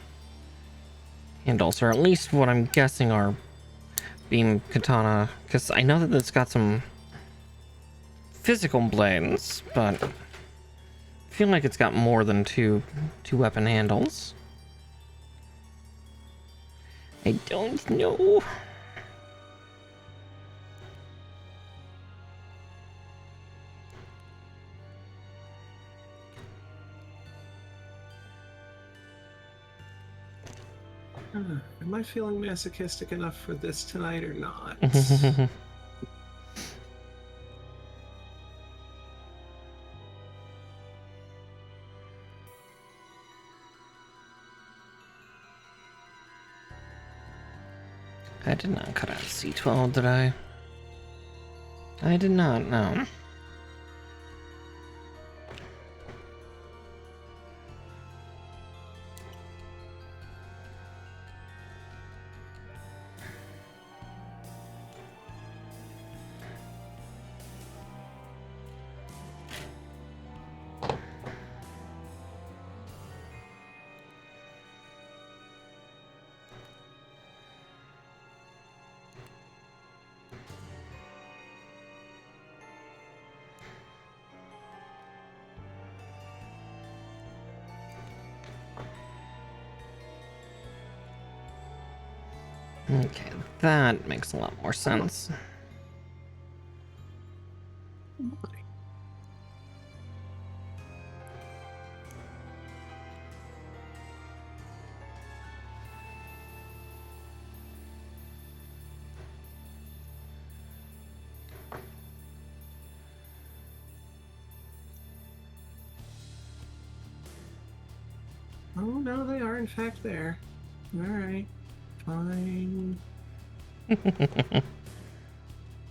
handles, or at least what I'm guessing are beam katana, because I know that it's got some physical blades, but I feel like it's got more than two weapon handles. I don't know. Am I feeling masochistic enough for this tonight or not? I did not cut out C12, did I? I did not, no. Okay, that makes a lot more sense. Oh no, they are in fact there. Alright. Fine.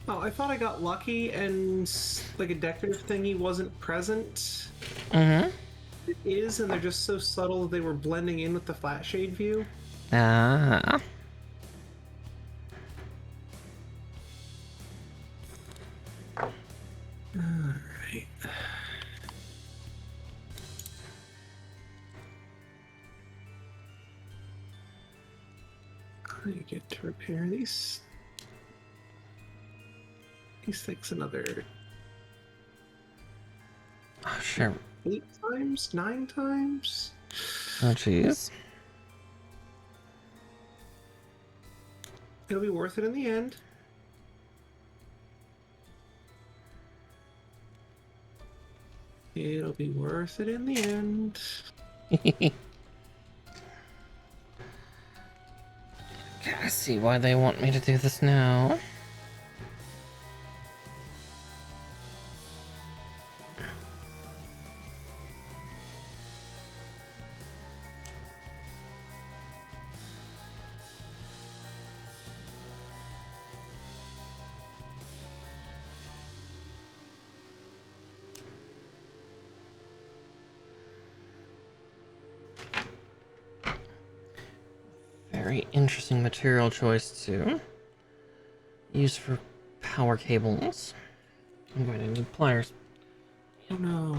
Oh, I thought I got lucky and like a decorative thingy wasn't present. Mm-hmm. It is, and they're just so subtle they were blending in with the flat shade view. Ah. Alright. I get to repair these. These things another. Oh, sure. 8 times? 9 times? Oh, jeez. It'll be worth it in the end. It'll be worth it in the end. I see why they want me to do this now. Very interesting material choice to use for power cables. I'm going to need pliers. Oh no.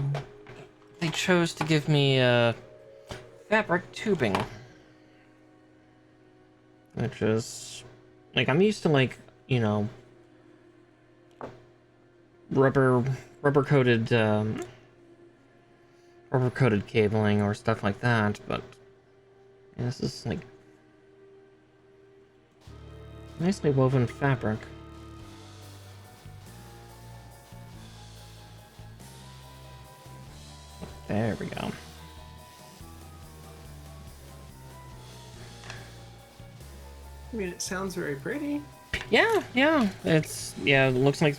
They chose to give me fabric tubing, which is like, I'm used to, like, you know, rubber coated cabling or stuff like that, but yeah, this is like nicely woven fabric. There we go. I mean, it sounds very pretty. Yeah, it's, yeah, it looks like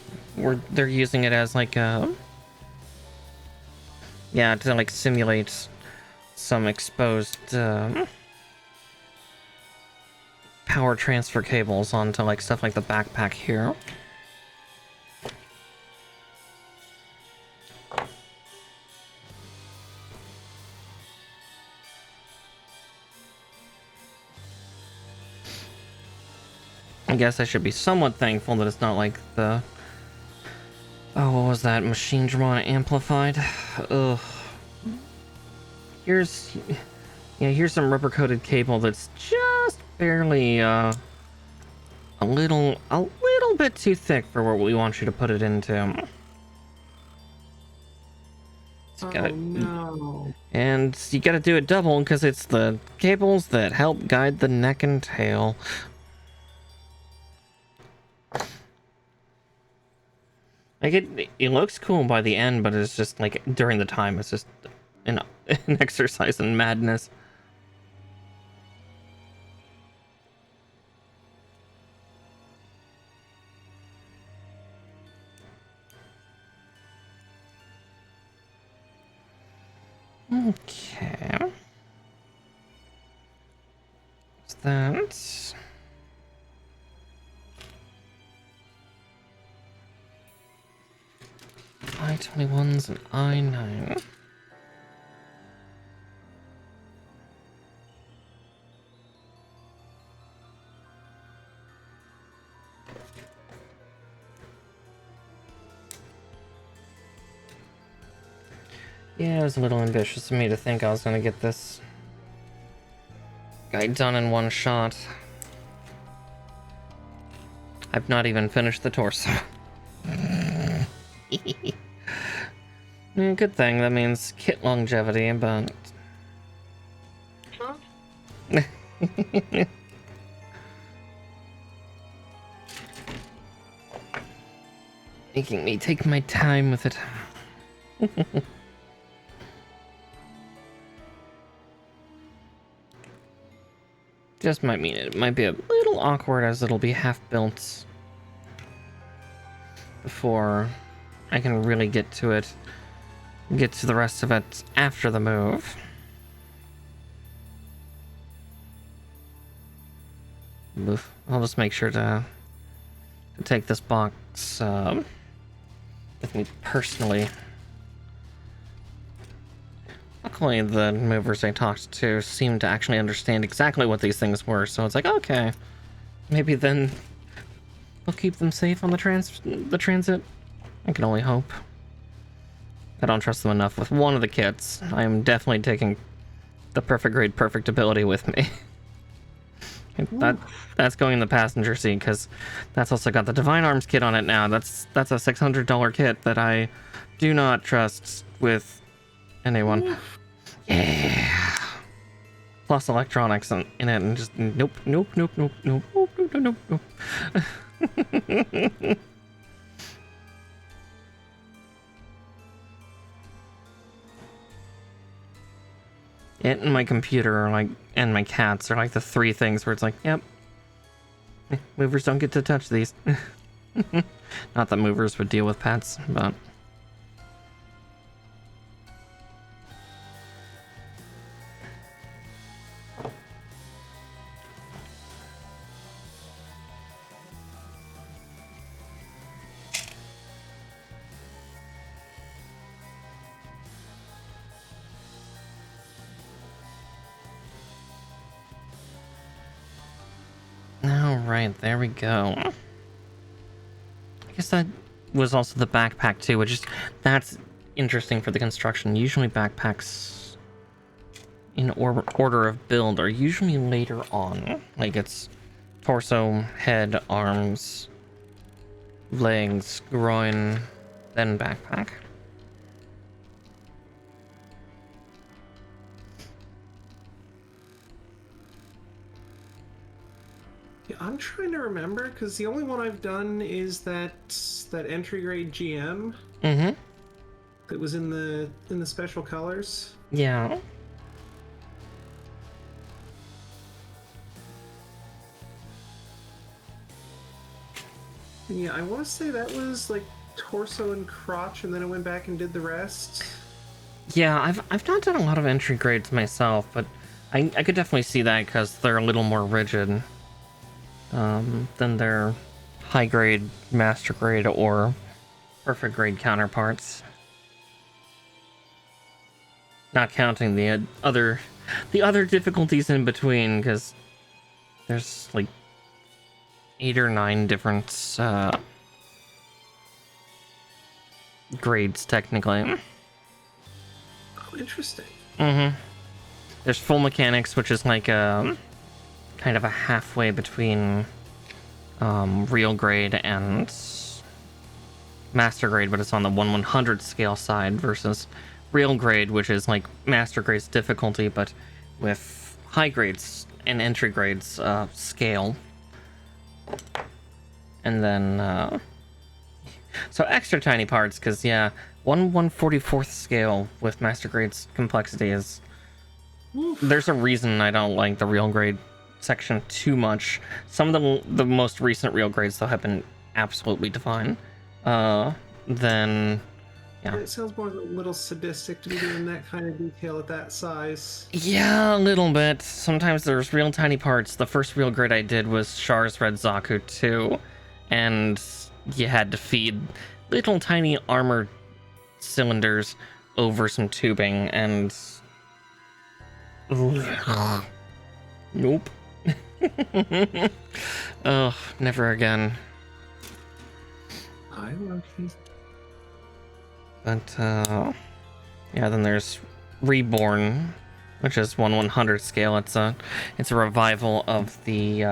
they're using it as like a, yeah, to like simulate some exposed power transfer cables onto like stuff like the backpack here. I guess I should be somewhat thankful that it's not like the, oh, what was that, machine drawn amplified? Ugh. Here's some rubber coated cable that's just barely a little bit too thick for what we want you to put it into. Oh no. And you gotta do it double because it's the cables that help guide the neck and tail. Like, it looks cool by the end, but it's just like during the time it's just an exercise in madness. Okay. What's that? I-21s and I-9. Yeah, it was a little ambitious of me to think I was gonna get this guy done in one shot. I've not even finished the torso. Good thing, that means kit longevity, but... Huh? Making me take my time with it. Just might mean it might be a little awkward as it'll be half built before I can really get to it. Get to the rest of it after the move. Oof. I'll just make sure to take this box with me personally. Luckily, the movers I talked to seemed to actually understand exactly what these things were, so it's like, okay, maybe then we'll keep them safe on the transit. I can only hope. I don't trust them enough with one of the kits. I am definitely taking the perfect grade, perfect ability with me. That's going in the passenger seat because that's also got the Divine Arms kit on it now. That's a $600 kit that I do not trust with Anyone. Yeah. Plus electronics in it, and just nope. It and my computer are like, and my cats are like the three things where it's like, yep, movers don't get to touch these. Not that movers would deal with pets, but. Alright, there we go. I guess that was also the backpack too, which is, that's interesting for the construction. Usually backpacks in order of build are usually later on. Like it's torso, head, arms, legs, groin, then backpack. Yeah, I'm trying to remember because the only one I've done is that entry grade GM. Mm-hmm. That was in the special colors. Yeah. Yeah, I want to say that was like torso and crotch, and then I went back and did the rest. Yeah, I've not done a lot of entry grades myself, but I could definitely see that because they're a little more rigid than their high grade, master grade, or perfect grade counterparts. Not counting the other difficulties in between, because there's like 8 or 9 different grades technically. Oh, interesting. Mm-hmm. There's full mechanics, which is like a kind of a halfway between real grade and master grade, but it's on the 1/100 scale side, versus real grade, which is like master grade's difficulty, but with high grades and entry grades scale. And then so extra tiny parts, because yeah, 1/144th scale with master grade's complexity is, there's a reason I don't like the real grade section too much. Some of the most recent real grades though have been absolutely divine. Then yeah, It sounds more a little sadistic to be doing that kind of detail at that size. yeah, a little bit. Sometimes there's real tiny parts. The first real grade I did was Char's Red Zaku 2, and you had to feed little tiny armor cylinders over some tubing, and nope. Oh, never again. I love these. But yeah, then there's Reborn, which is 1/100 scale. It's a revival of the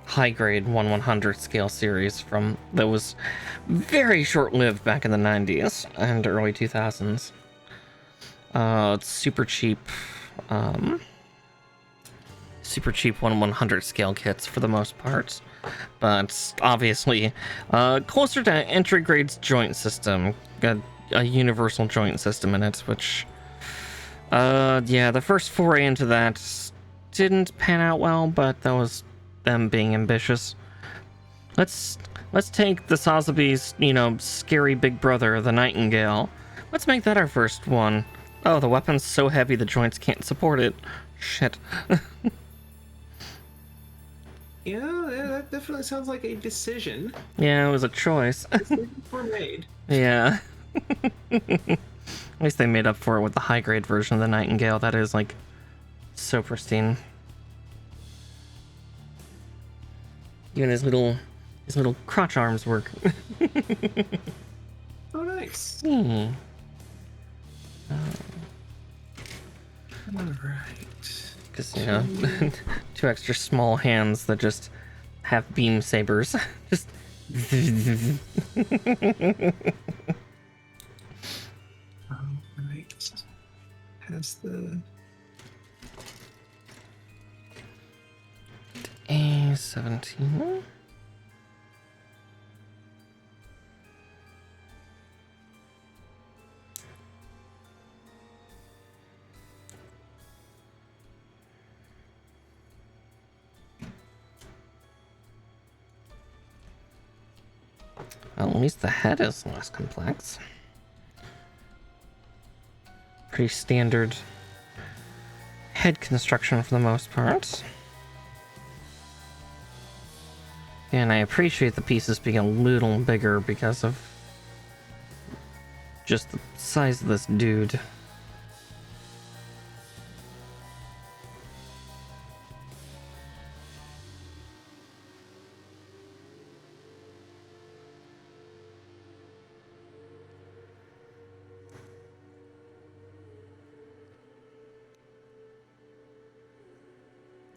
high grade 1/100 scale series from that was very short lived back in the 90s and early 2000s. It's super cheap. Super cheap 1/100 scale kits for the most part, but obviously closer to entry grade's joint system. Got a universal joint system in it, which yeah, the first foray into that didn't pan out well, but that was them being ambitious. Let's take the Sotheby's, scary big brother, the Nightingale. Let's make that our first one. Oh, the weapon's so heavy the joints can't support it. Shit. Yeah, that definitely sounds like a decision. Yeah, it was a choice. Decisions were made. Yeah. At least they made up for it with the high grade version of the Nightingale. That is like so pristine. Even his little crotch arms work. Oh, nice. Hmm. All right. Because, 2 extra small hands that just have beam sabers. Just. has the... A17. Well, at least the head is less complex. Pretty standard head construction for the most part. And I appreciate the pieces being a little bigger because of just the size of this dude.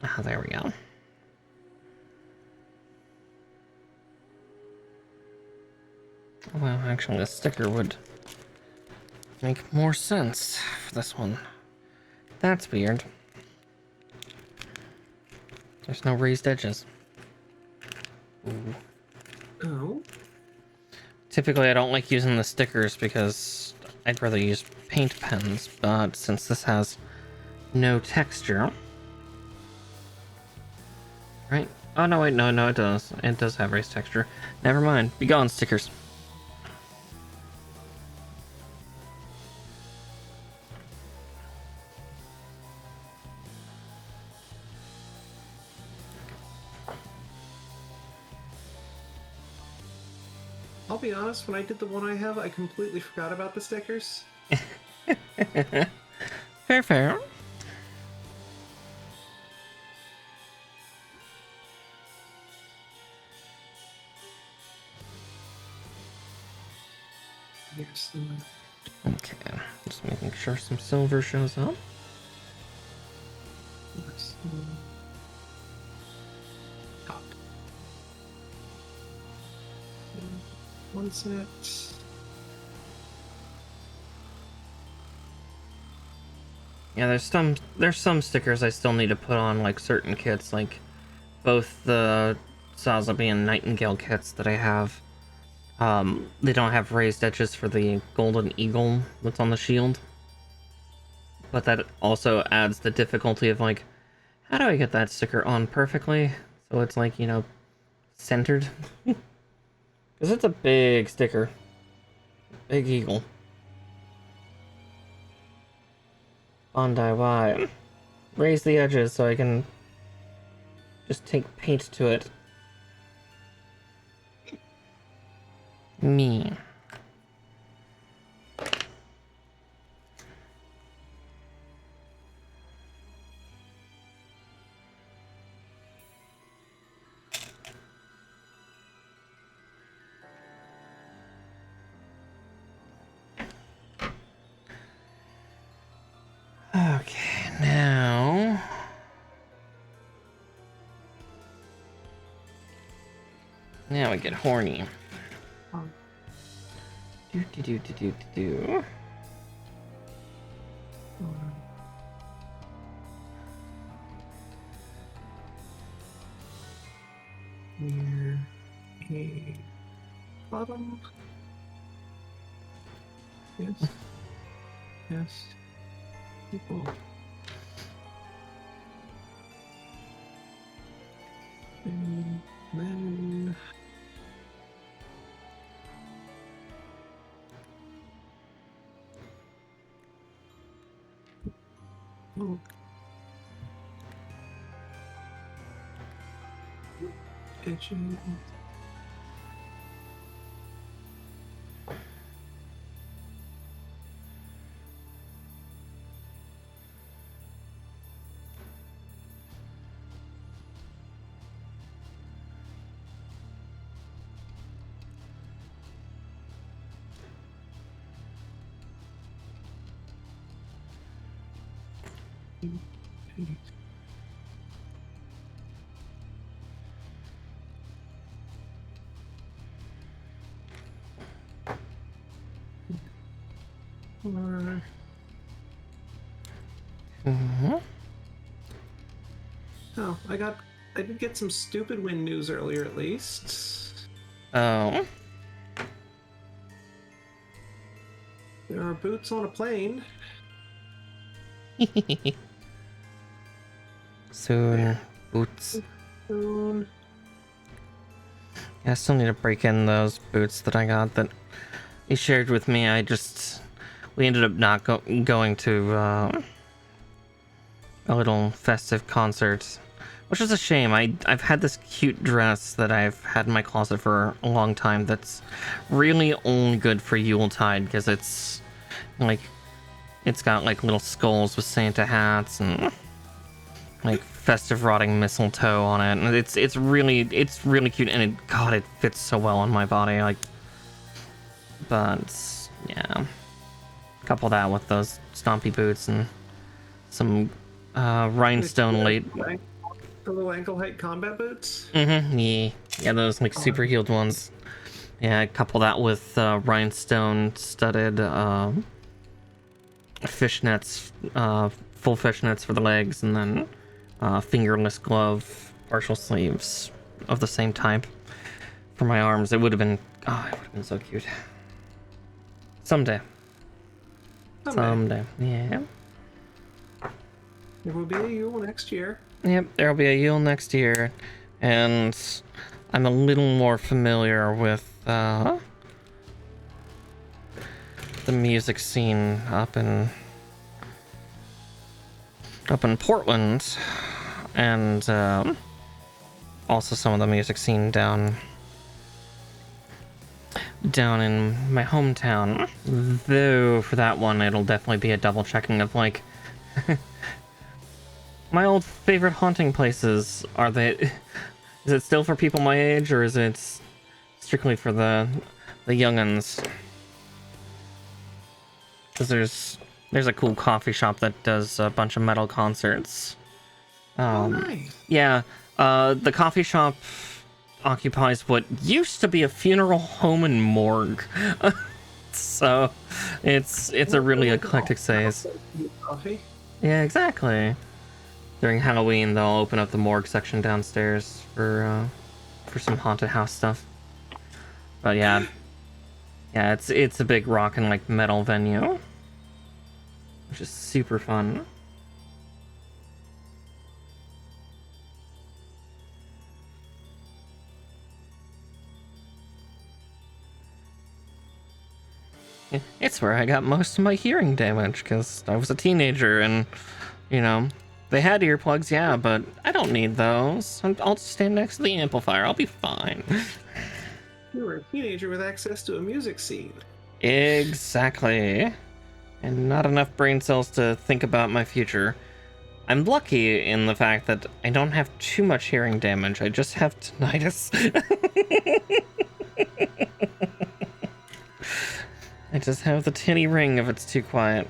Ah, there we go. Well, actually, the sticker would make more sense for this one. That's weird. There's no raised edges. Ooh. Oh. Typically, I don't like using the stickers because I'd rather use paint pens, but since this has no texture... Right? Oh, no, wait, no, it does. It does have raised texture. Never mind. Be gone, stickers. I'll be honest, when I did the one I have, I completely forgot about the stickers. Fair. Here's Okay, just making sure some silver shows up. top. One set. Yeah, there's some stickers I still need to put on, like certain kits, like both the Sazabi and Nightingale kits that I have. They don't have raised edges for the golden eagle that's on the shield. But that also adds the difficulty of, like, how do I get that sticker on perfectly? So it's, like, you know, centered. Because it's a big sticker. Big eagle. Bondi Y. Raise the edges so I can just take paint to it. Me. Okay, now... Now we get horny. Do. Near a bottom. Yes. Yes. People. And then... Oh. Itching. Mm-hmm. Oh, I did get some stupid wind news earlier, at least. Oh. There are boots on a plane. Soon. Boots. Soon. Yeah, I still need to break in those boots that I got that he shared with me. We ended up not going to a little festive concert, which is a shame. I've had this cute dress that I've had in my closet for a long time that's really only good for Yuletide, because it's got like little skulls with Santa hats and like festive rotting mistletoe on it, and it's really cute, and it fits so well on my body. But yeah, couple that with those stompy boots and some rhinestone late. The little ankle height combat boots. Yeah, those like super heeled ones. Yeah, couple that with rhinestone studded fishnets, full fishnets for the legs, and then fingerless glove, partial sleeves of the same type for my arms. It would have been so cute. Someday. Yeah. There will be a Yule next year. Yep, there'll be a Yule next year, and I'm a little more familiar with the music scene up in Portland, and also some of the music scene down in my hometown. Though for that one, it'll definitely be a double checking of like my old favorite haunting places. Is it still for people my age, or is it strictly for the young'uns? Because there's a cool coffee shop that does a bunch of metal concerts. Nice. Yeah, the coffee shop occupies what used to be a funeral home and morgue. So it's a really eclectic space. Coffee. Yeah, exactly. During Halloween, they'll open up the morgue section downstairs for some haunted house stuff. But yeah, it's a big rock and like metal venue, which is super fun. It's where I got most of my hearing damage, because I was a teenager and, they had earplugs, yeah, but I don't need those. I'll just stand next to the amplifier. I'll be fine. You were a teenager with access to a music scene. Exactly. And not enough brain cells to think about my future. I'm lucky in the fact that I don't have too much hearing damage. I just have tinnitus. I just have the tinny ring if it's too quiet.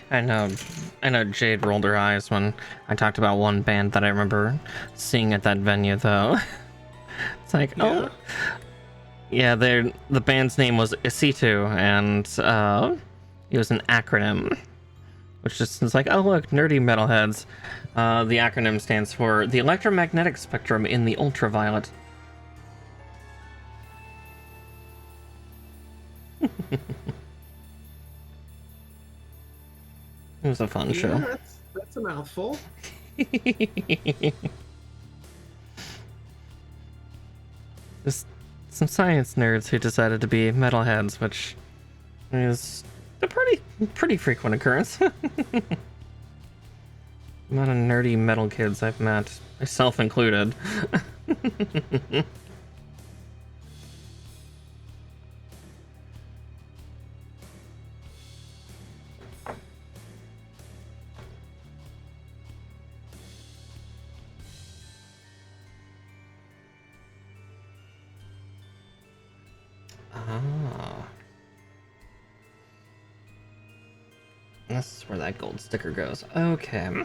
I know Jade rolled her eyes when I talked about one band that I remember seeing at that venue, though. It's like, Yeah. oh, yeah, the band's name was Isitu, and it was an acronym, which just is like, oh look, nerdy metalheads. The acronym stands for the electromagnetic spectrum in the ultraviolet. It was a fun show. That's a mouthful. Just some science nerds who decided to be metalheads, which is a pretty frequent occurrence. Amount of nerdy metal kids I've met, myself included. This is where that gold sticker goes. Okay.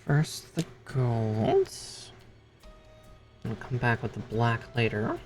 First the golds. I'll come back with the black later.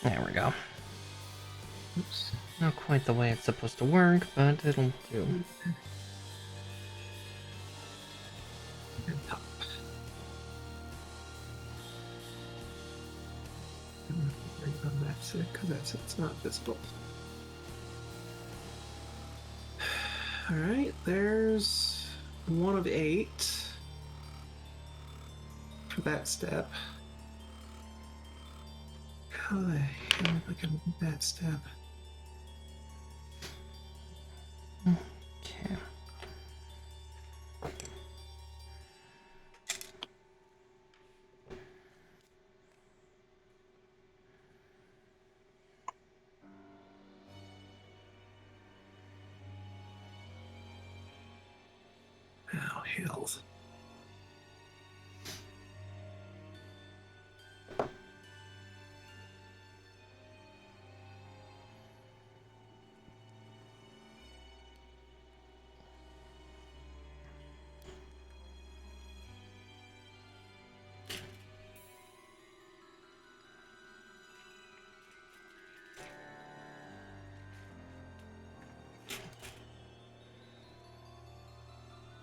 There we go. Oops. Not quite the way it's supposed to work, but it'll do. Top. That's it, because it's not visible. Alright, there's 1 of 8 for that step. How the hell am I gonna do that step? Okay. Oh, hells.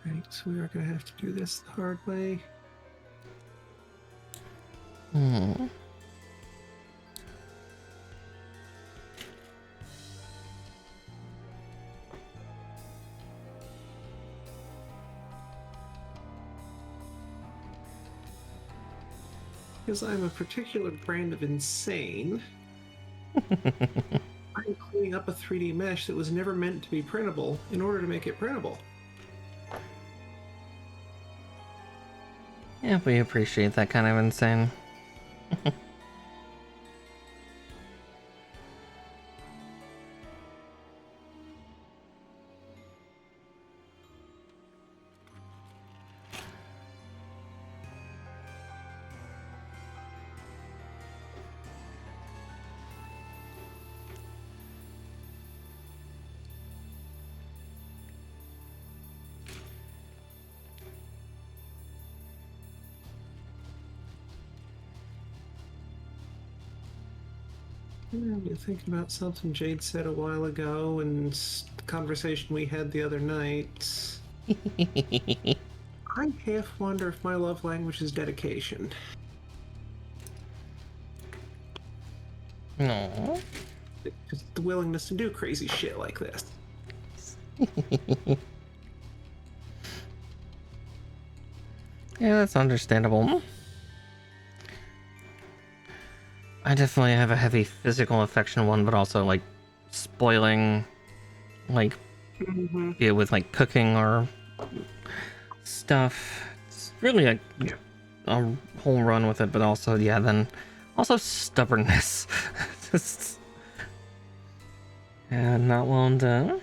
Right, so we are going to have to do this the hard way. Because I'm a particular brand of insane, I'm cleaning up a 3D mesh that was never meant to be printable in order to make it printable. Yeah, we appreciate that kind of insane. I've been thinking about something Jade said a while ago and the conversation we had the other night. I half wonder if my love language is dedication. No. Just the willingness to do crazy shit like this. Yeah, that's understandable. I definitely have a heavy physical affection one, but also like spoiling, like be it with like cooking or stuff. It's really a whole run with it, but also then also stubbornness. Just not willing to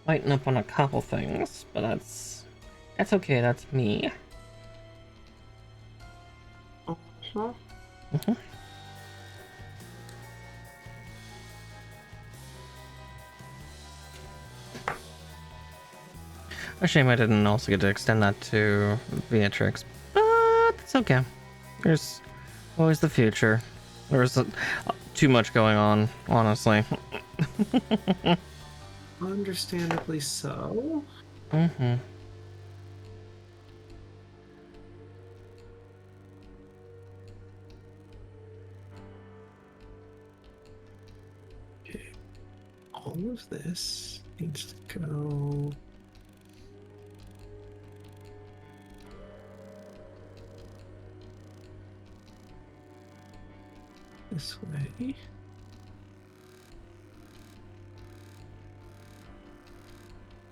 lighten up on a couple things, but that's okay. That's me. Mm-hmm. A shame I didn't also get to extend that to Beatrix, but it's okay. There's always the future. There's too much going on, honestly. Understandably so. Mm-hmm. Okay. All of this needs to go. This way.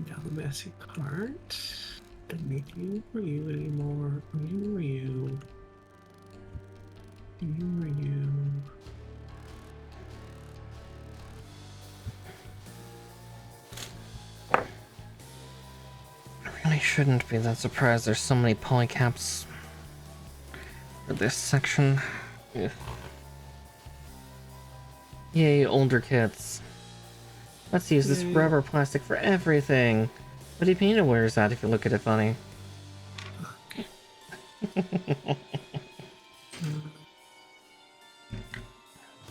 Now the messy part. Don't need you or you anymore. You or you. You or you. I really shouldn't be that surprised there's so many polycaps for this section. Ugh. Yay, older kits. Let's use this rubber plastic for everything. What do you mean it wears out if you look at it funny? Okay.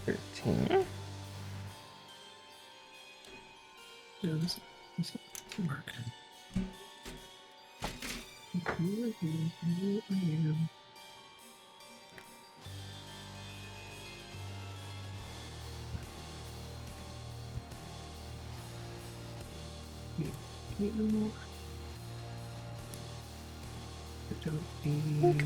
13. No, this doesn't work. You or you or you. You. I don't need.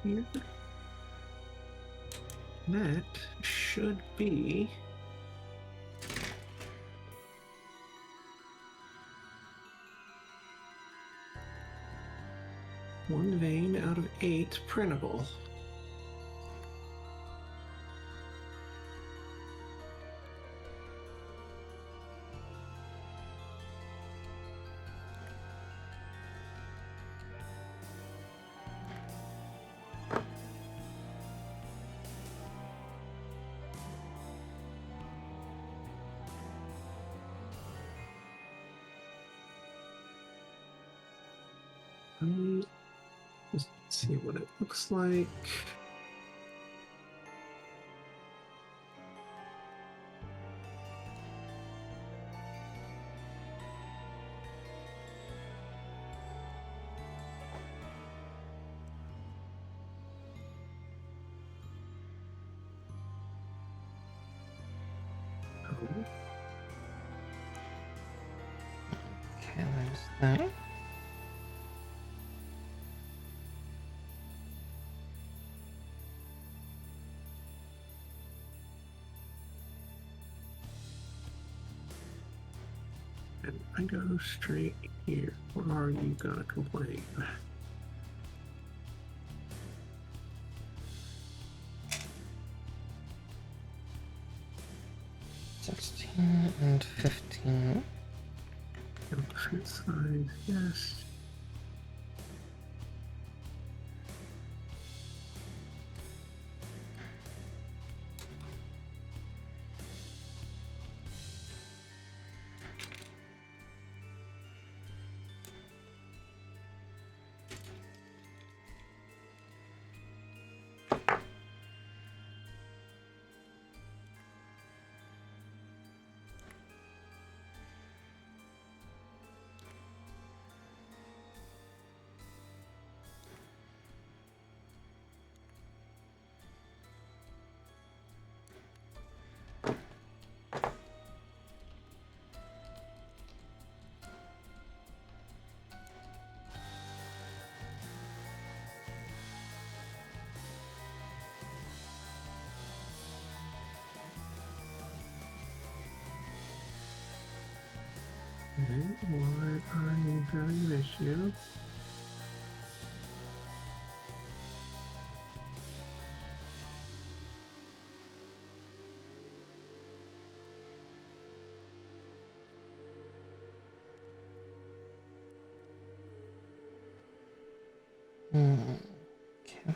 Here. That should be one vein out of 8 printable. Just see what it looks like. Okay, there's that. And I go straight here. Or are you gonna complain? And 15. Print size, yes. Okay, what are you having an issue? Okay.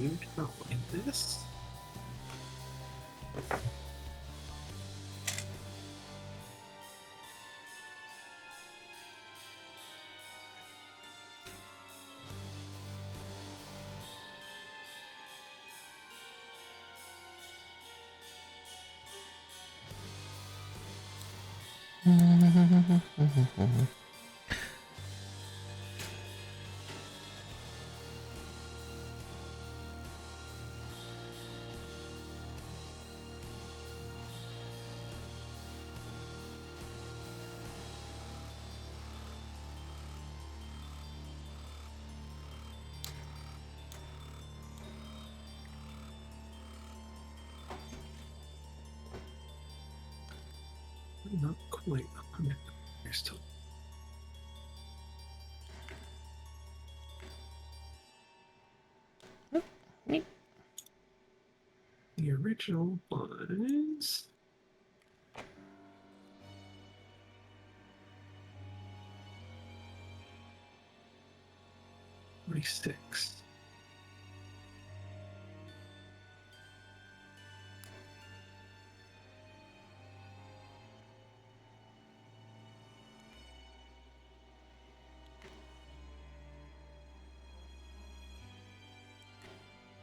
You don't like this? Not quite 100. You're still. The original was 46.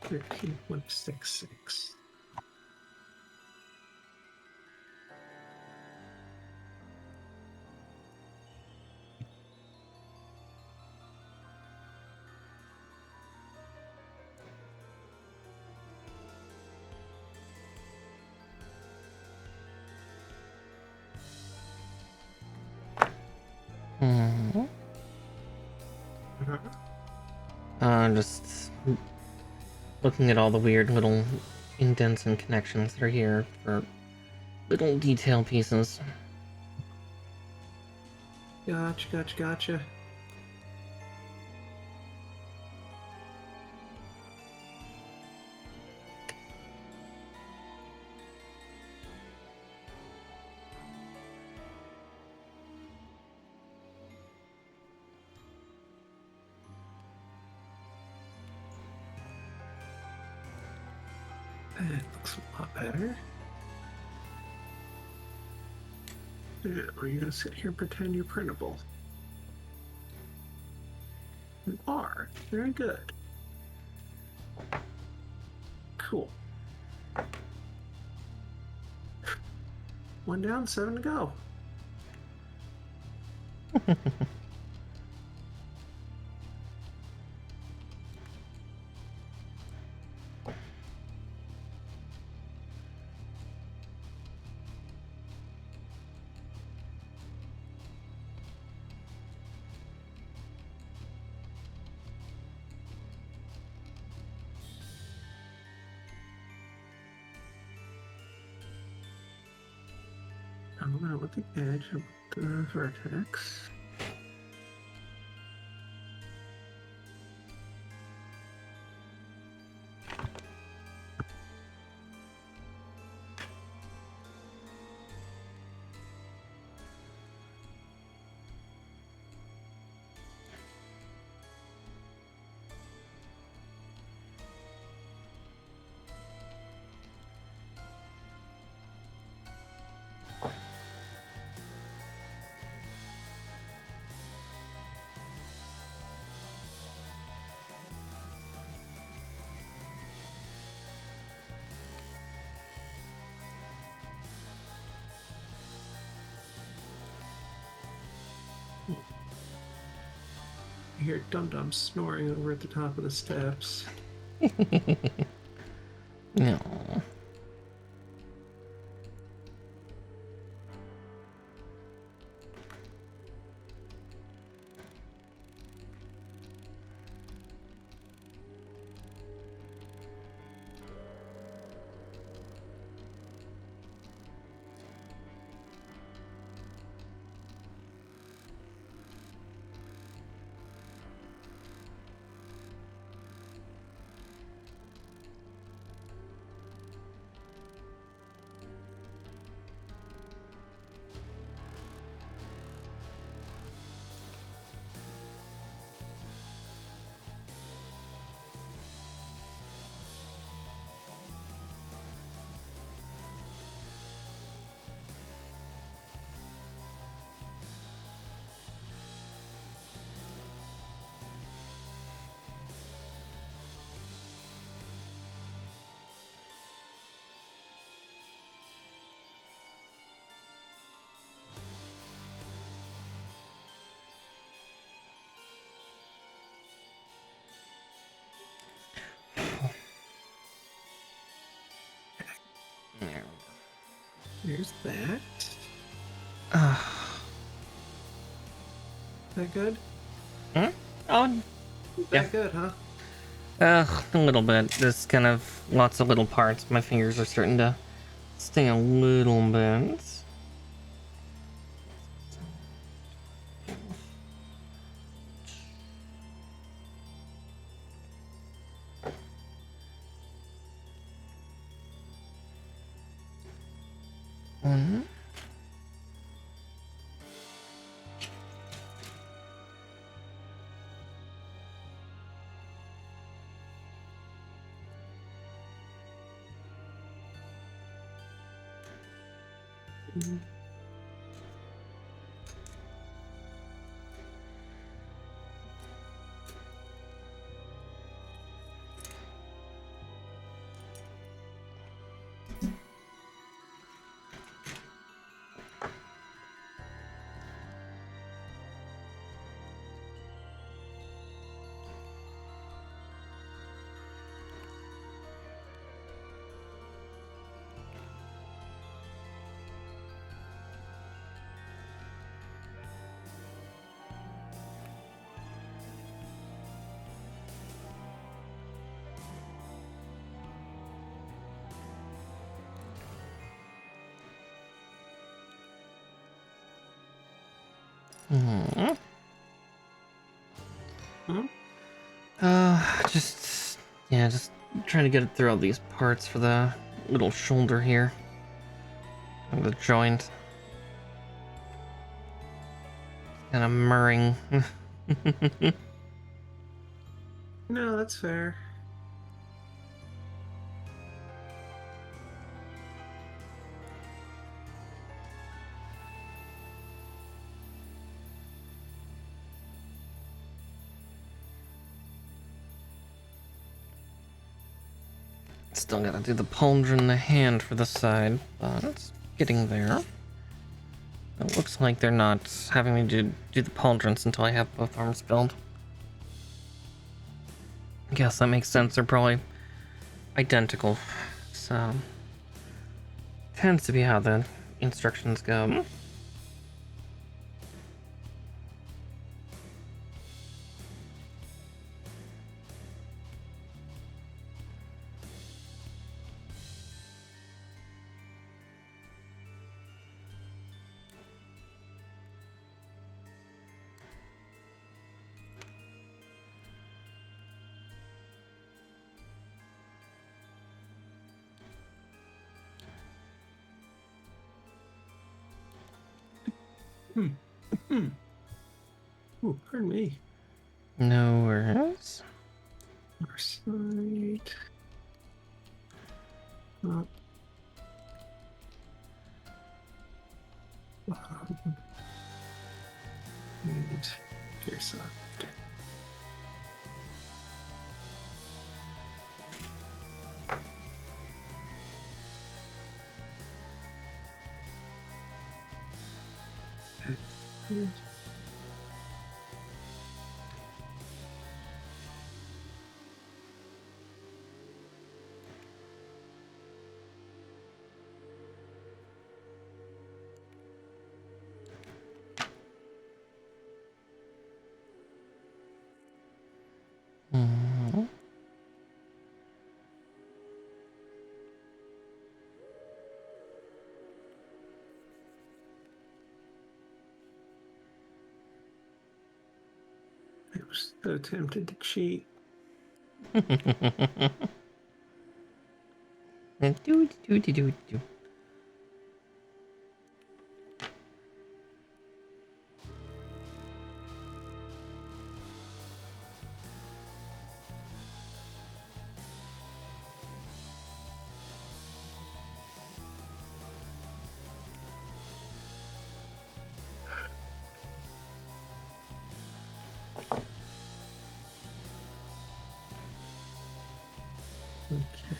$13.66. Just looking at all the weird little indents and connections that are here for little detail pieces. Gotcha. That looks a lot better. Yeah, are you gonna sit here and pretend you're printable? You are. Very good. Cool. 1 down, 7 to go. I'm gonna with the edge of the vertex. I hear Dum-Dum snoring over at the top of the steps. No. There's that. Uh, That good? oh, yeah. That good, huh? A little bit. There's kind of lots of little parts. My fingers are starting to sting a little bit. One. Hmm. Hmm? Just trying to get it through all these parts for the little shoulder here. And the joint. Kind of murring. No, that's fair. Still gotta do the pauldron in the hand for the side, but it's getting there. It looks like they're not having me do the pauldrons until I have both arms filled. I guess that makes sense. They're probably identical. So, tends to be how the instructions go. Ooh, pardon me. No worries. Our side. Up. Bottom. And your side. So tempted to cheat. Do. Okay.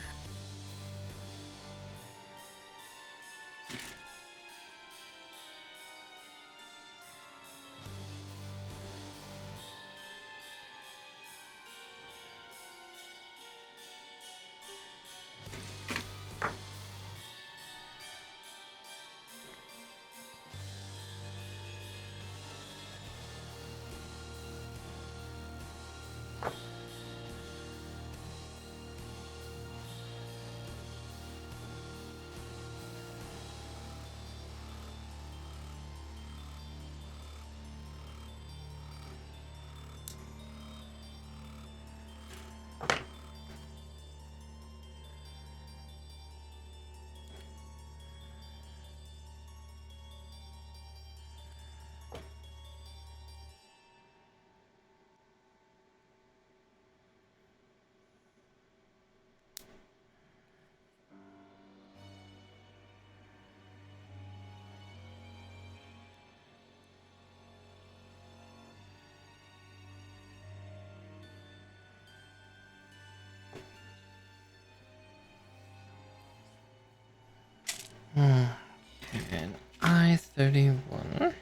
And I-31.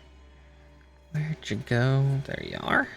Where'd you go? There you are.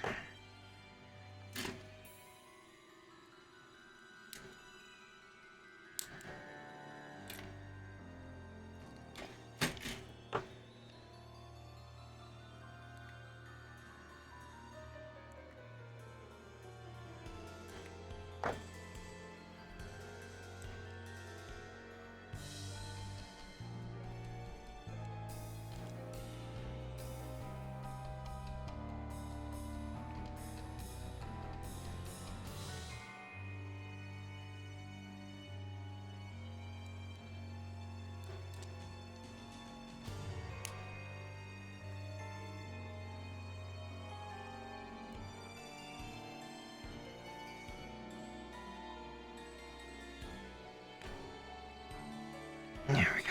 There we go.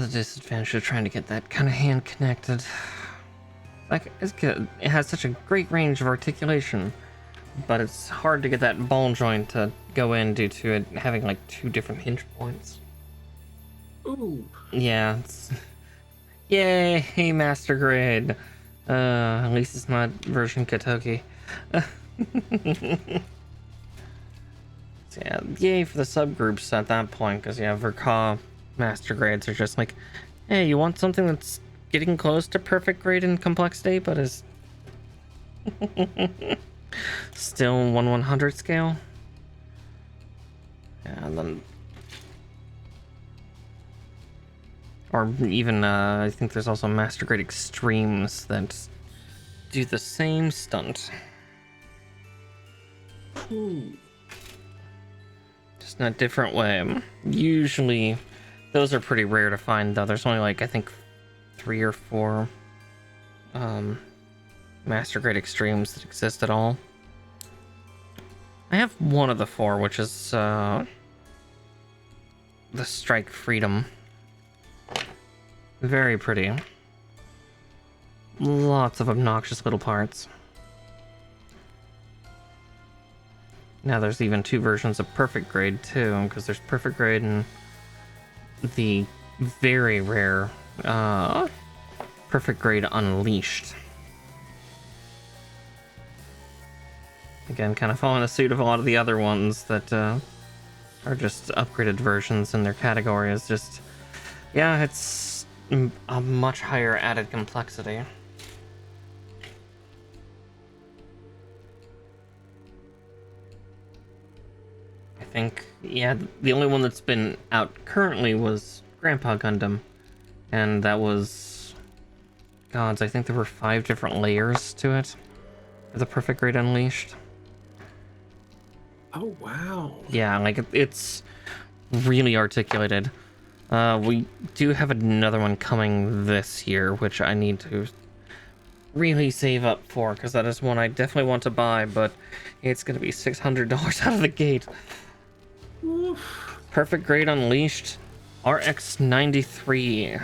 The disadvantage of trying to get that kind of hand connected. Like, it's good. It has such a great range of articulation, but it's hard to get that ball joint to go in due to it having like 2 different hinge points. Ooh. Yeah. Yay, hey, Master Grade. At least it's not version Katoki. So yeah, yay for the subgroups at that point, because yeah, Verka Master Grades are just like, hey, you want something that's getting close to perfect grade in complexity, but is still 1/100 scale? Yeah, and then... Or even, I think there's also Master Grade Extremes that do the same stunt. Ooh. Just in a different way. Usually, those are pretty rare to find, though. There's only, like, I think 3 or 4 Master Grade Extremes that exist at all. I have one of the 4, which is, the Strike Freedom. Very pretty. Lots of obnoxious little parts. Now there's even 2 versions of Perfect Grade too, because there's Perfect Grade and the very rare Perfect Grade Unleashed. Again, kind of following the suit of a lot of the other ones that are just upgraded versions in their category. Is just, yeah, it's a much higher added complexity. I think, yeah, the only one that's been out currently was Grandpa Gundam, and that was gods. I think there were 5 different layers to it. The Perfect Grade Unleashed. Oh, wow. Yeah, like it's really articulated. We do have another one coming this year, which I need to really save up for, because that is one I definitely want to buy, but it's going to be $600 out of the gate. Oof. Perfect Grade Unleashed RX-93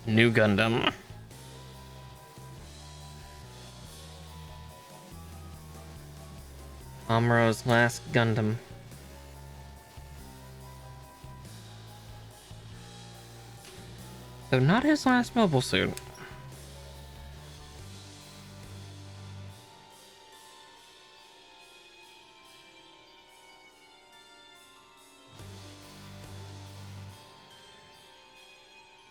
New Gundam. Amuro's last Gundam. Though not his last mobile suit.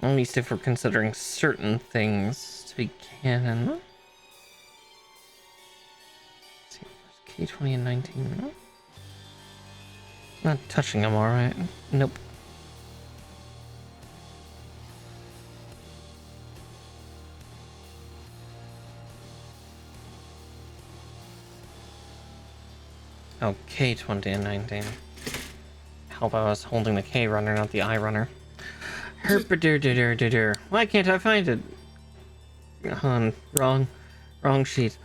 At least if we're considering certain things to be canon. Let's see, K20 and 19. Not touching them, alright. Nope. Oh, K20 and 19. Help, I was holding the K runner, not the I runner. Herpadur. Why can't I find it? Wrong sheet.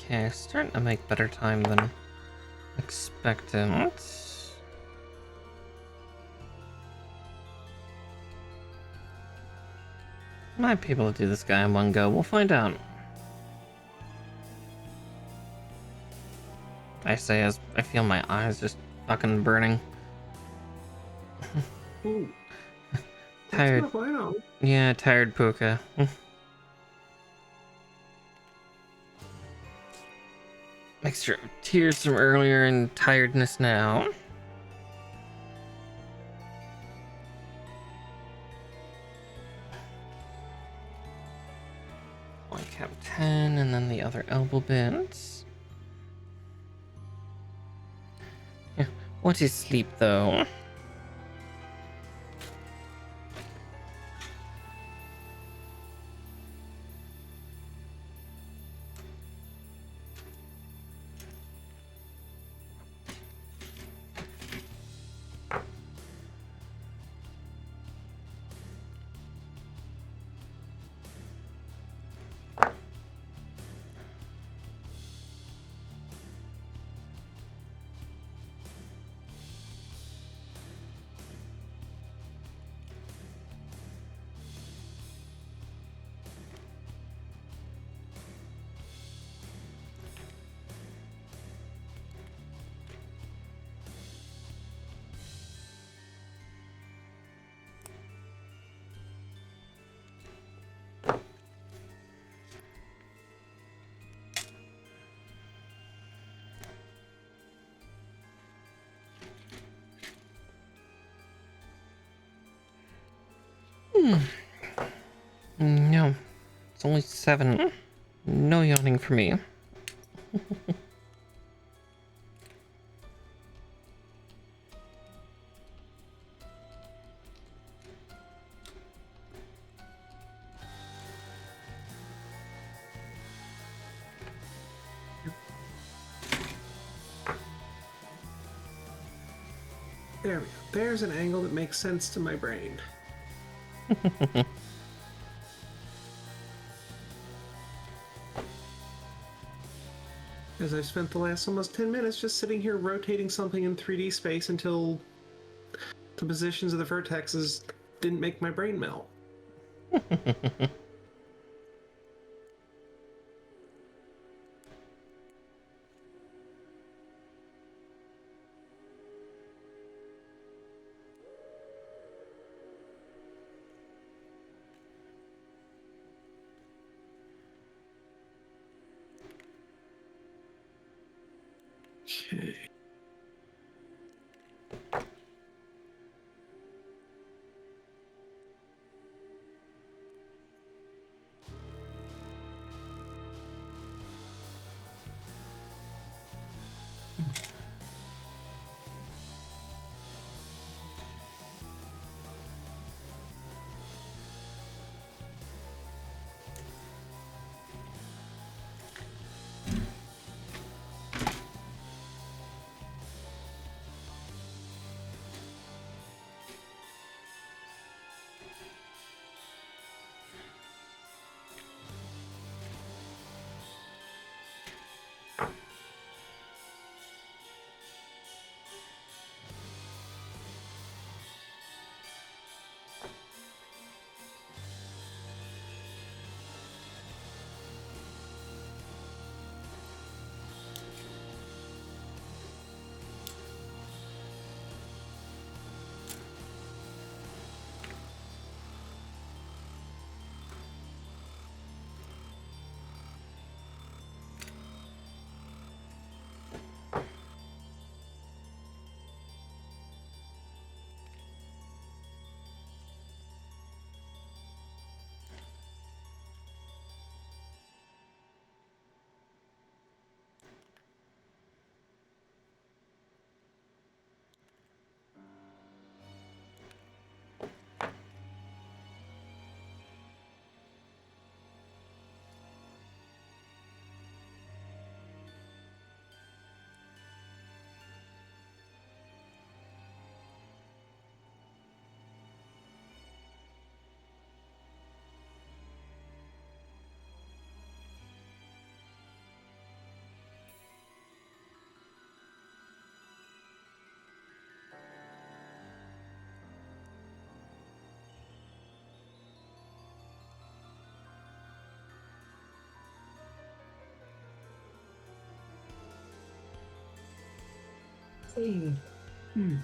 Okay, starting to make better time than expected. Might be able to do this guy in one go. We'll find out. I say as I feel my eyes just fucking burning. Ooh. Tired. That's wow. Yeah, tired Puka. Mixture of tears from earlier and tiredness now. One cap 10 and then the other elbow bits. Yeah. What is sleep though? No, it's only 7. No yawning for me. There we go. There's an angle that makes sense to my brain. As I've spent the last almost 10 minutes just sitting here rotating something in 3D space until the positions of the vertexes didn't make my brain melt. Okay. Hmm.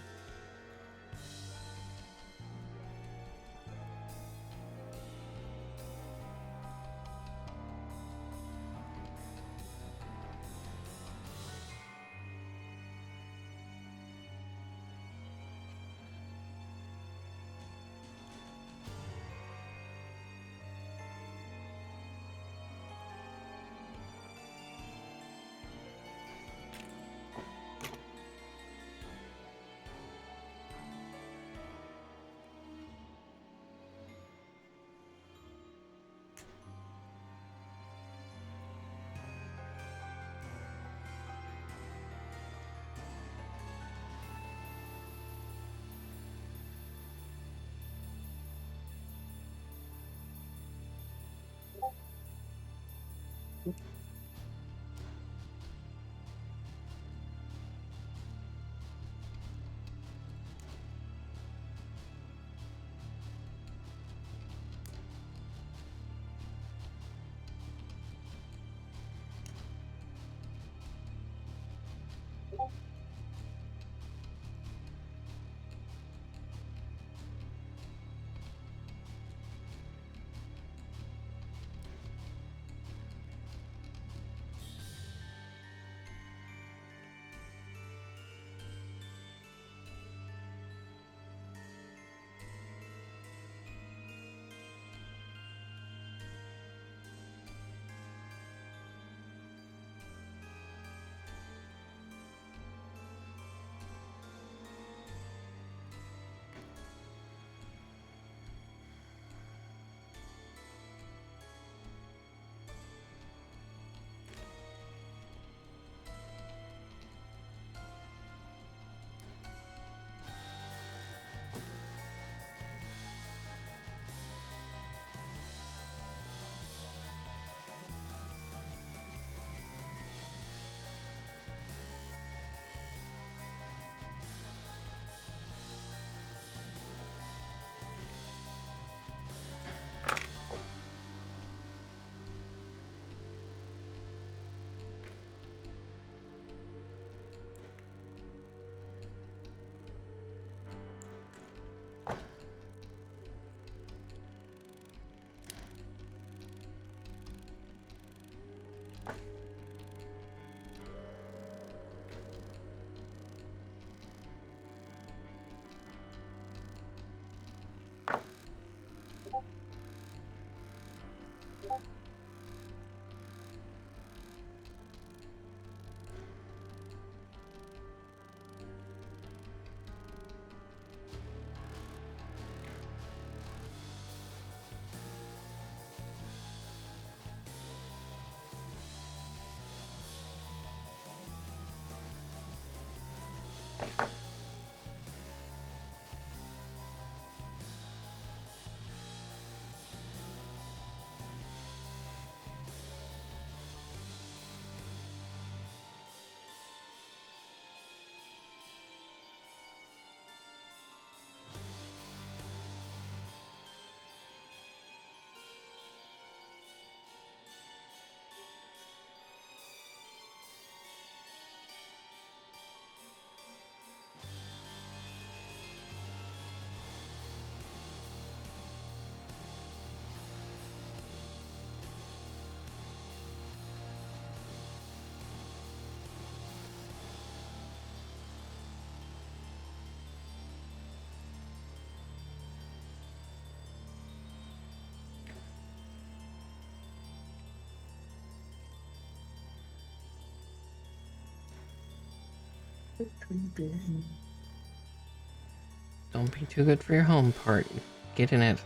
Don't be too good for your home part. Get in it.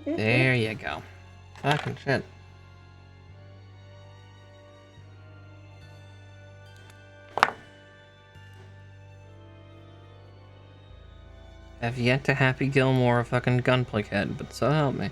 There you go. Fucking shit. Have yet to Happy Gilmore a fucking gunplay head, but so help me.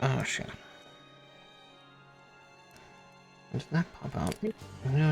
Oh shit. Did that pop out? No.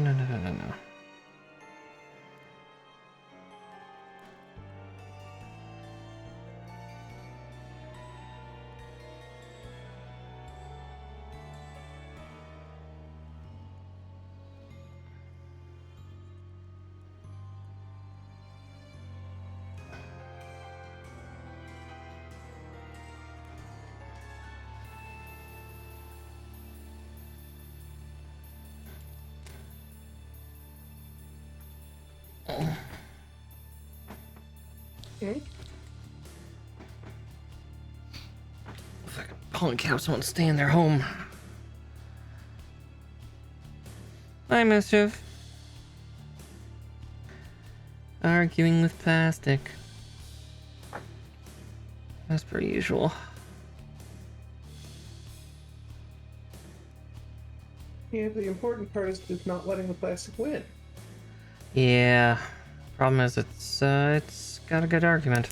Okay. Fucking polycaps won't stay in their home. Hi, Mischief. Arguing with plastic. As per usual. Yeah, the important part is just not letting the plastic win. Yeah. Problem is, it's got a good argument.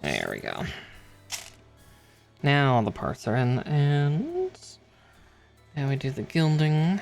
There we go. Now all the parts are in, and now we do the gilding.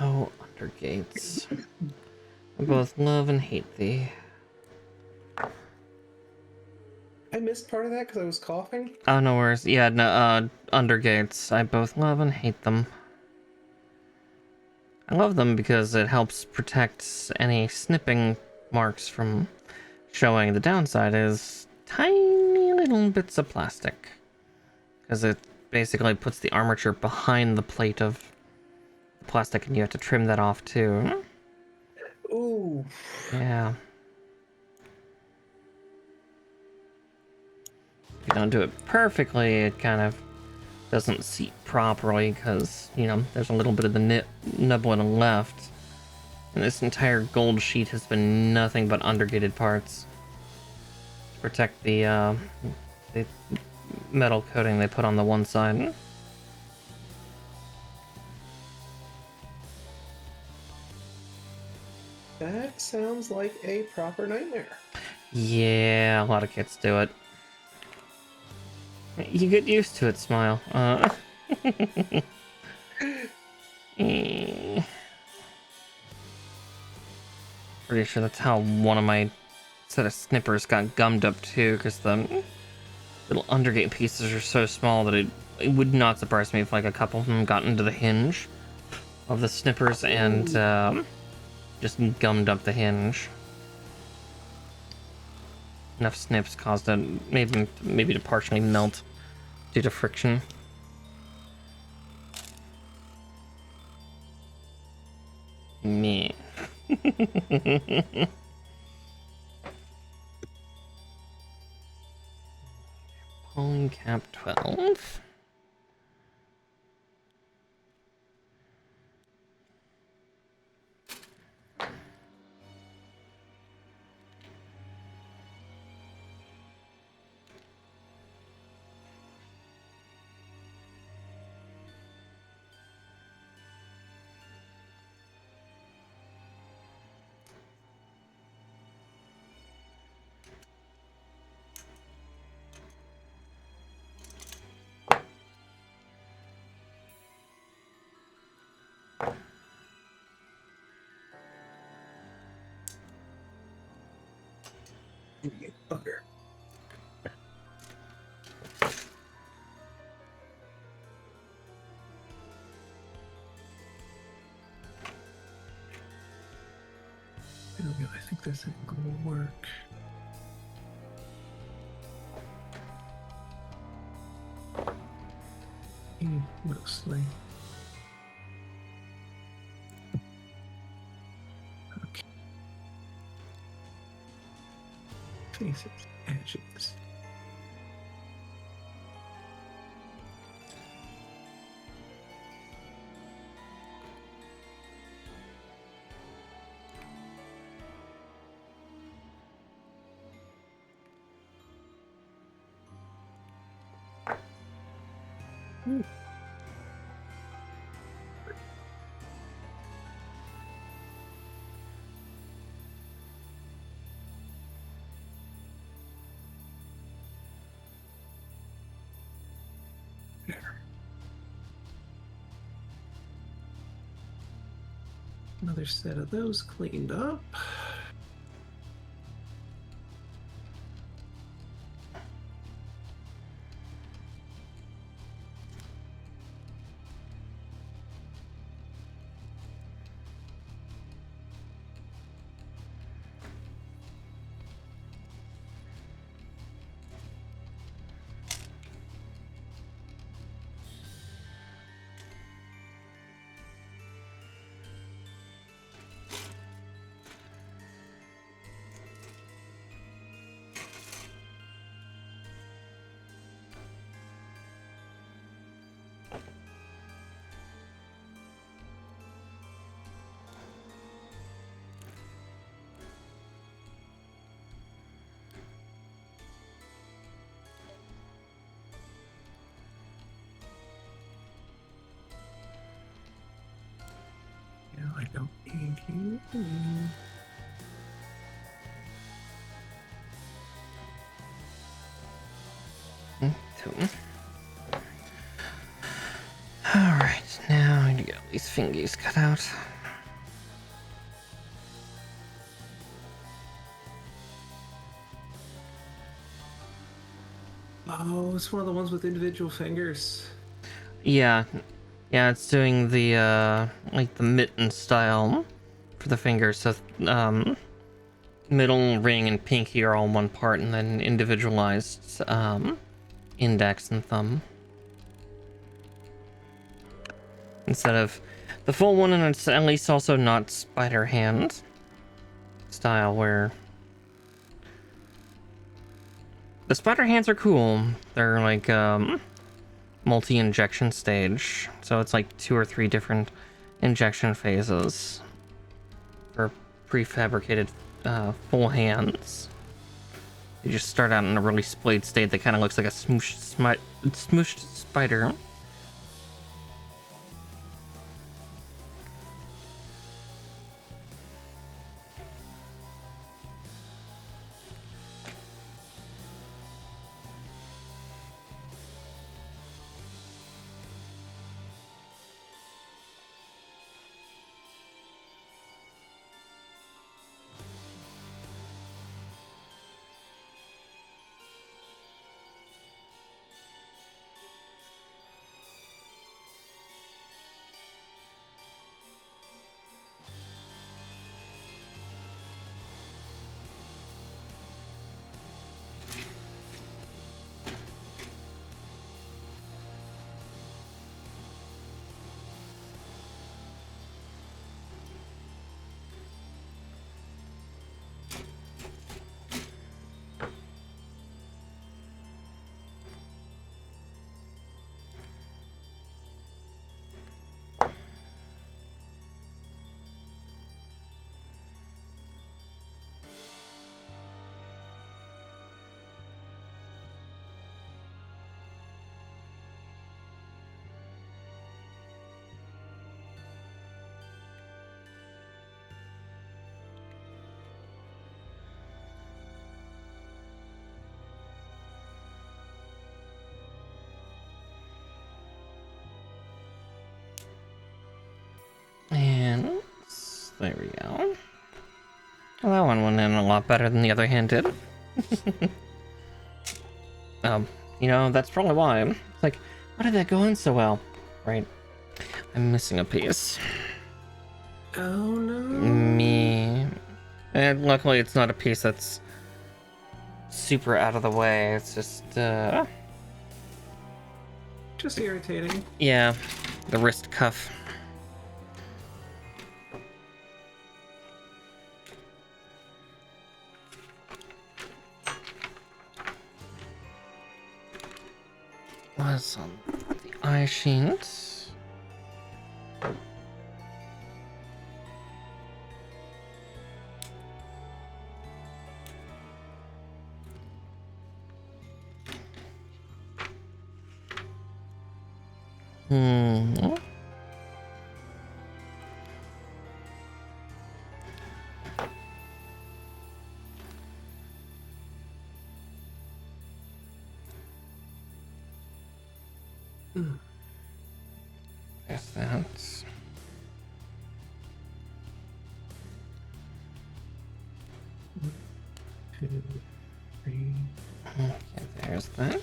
Oh, Undergates. I both love and hate thee. I missed part of that because I was coughing. Oh, no worries. Yeah, no, Undergates. I both love and hate them. I love them because it helps protect any snipping marks from showing. The downside is tiny little bits of plastic. Because it basically puts the armature behind the plate of plastic and you have to trim that off too. Ooh. Yeah. If you don't do it perfectly, it kind of doesn't seat properly because, you know, there's a little bit of the nubbin left. And this entire gold sheet has been nothing but undergated parts to protect the metal coating they put on the one side. That sounds like a proper nightmare. Yeah, a lot of kits do it. You get used to it, Smile. Pretty sure that's how one of my set of snippers got gummed up too, because the little undergate pieces are so small that it would not surprise me if like a couple of them got into the hinge of the snippers and just gummed up the hinge. Enough snips caused it maybe to partially melt due to friction. Me. Pulling cap 12. You bugger. There we go. I think this angle will work. Mostly. Okay. Faces, edges. Another set of those cleaned up. No, I don't need you. Two. Alright, now I need to get these fingies cut out. Oh, it's one of the ones with individual fingers. Yeah. Yeah, it's doing the, like the mitten style for the fingers. So, middle, ring, and pinky are all one part, and then individualized, index and thumb. Instead of the full one, and it's at least also not spider hand style, where the spider hands are cool. They're like, multi-injection stage, so it's like 2 or 3 different injection phases for prefabricated full hands. You just start out in a really splayed state that kind of looks like a smooshed spider. There we go. Well, that one went in a lot better than the other hand did. You know, that's probably why. It's like, why did that go in so well? Right. I'm missing a piece. Oh no. Me. And luckily it's not a piece that's super out of the way. It's just, Just irritating. yeah, the wrist cuff. Was on the eye sheet. Hmm. There's that. 2, 3. Okay, there's that.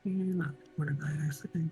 Not more than that, I think.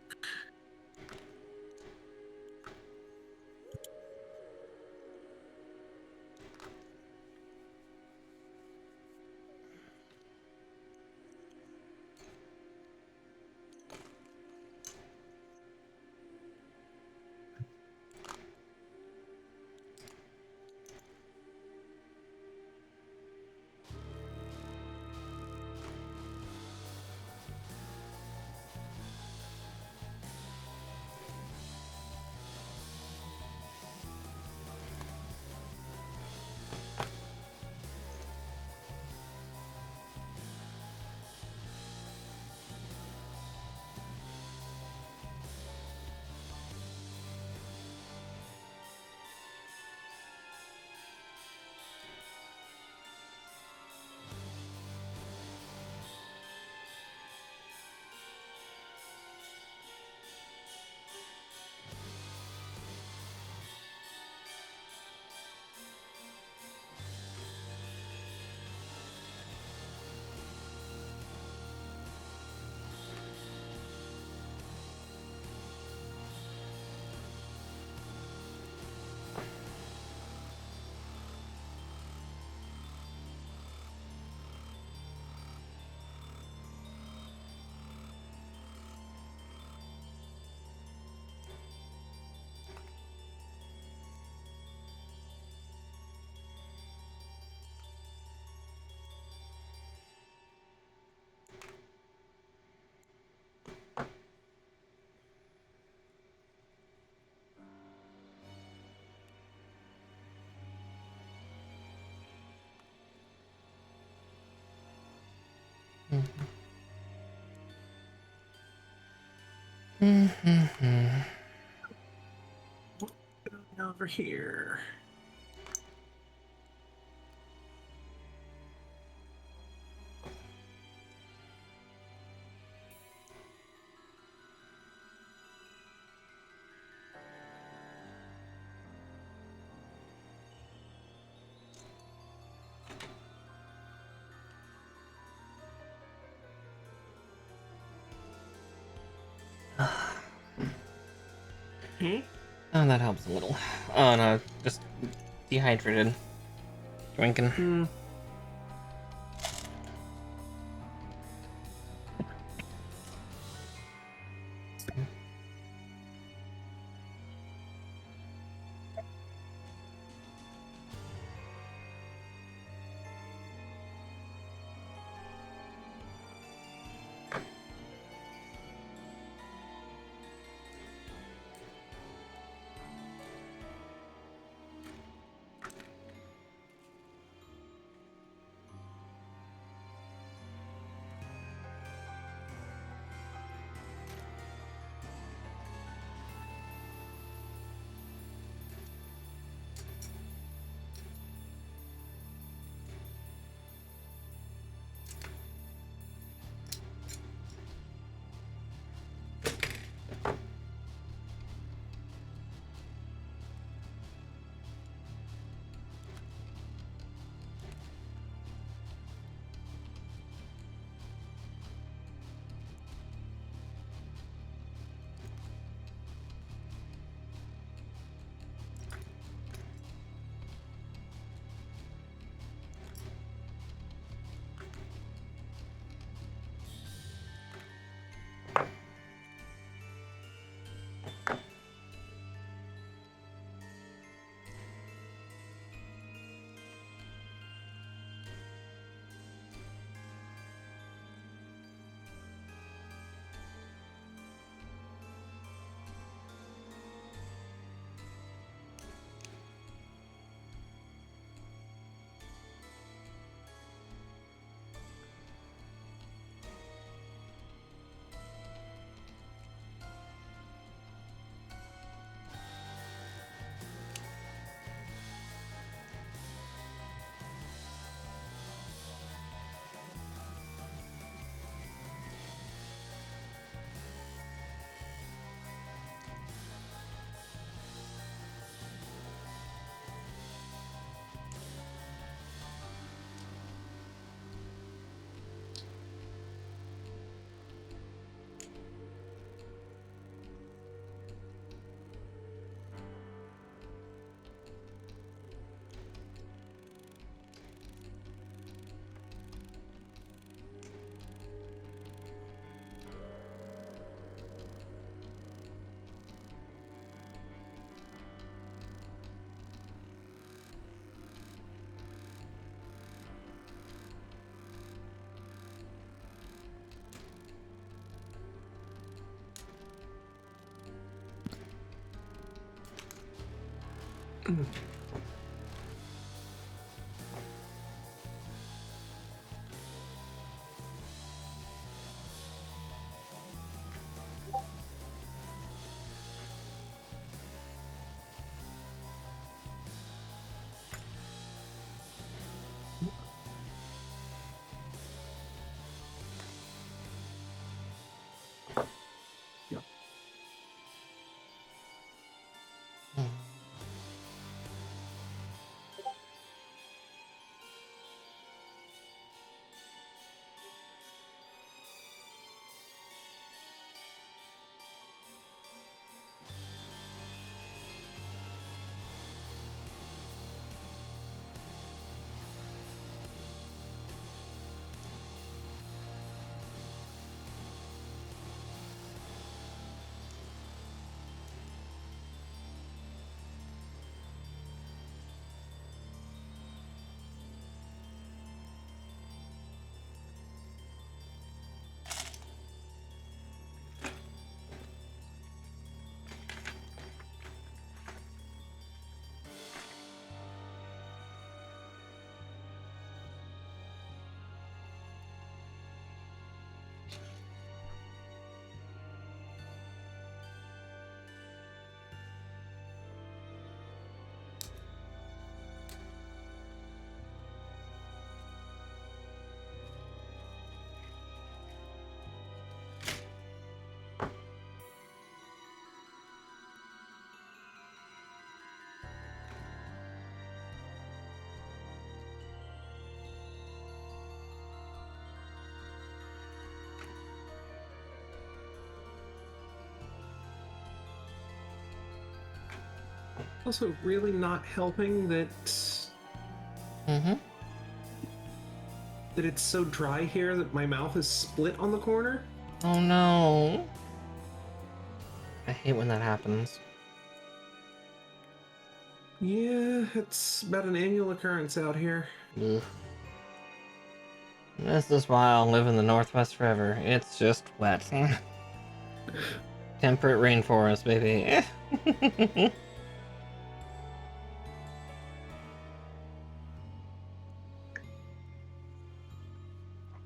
Mm-hmm. Over here. Hmm? Oh, that helps a little. Oh no, just dehydrated. Drinking. Hmm. Also, really not helping that Mm-hmm. that it's so dry here that my mouth is split on the corner. Oh no. I hate when that happens. Yeah, it's about an annual occurrence out here. Ugh. This is why I'll live in the Northwest forever. It's just wet. Temperate rainforest, baby.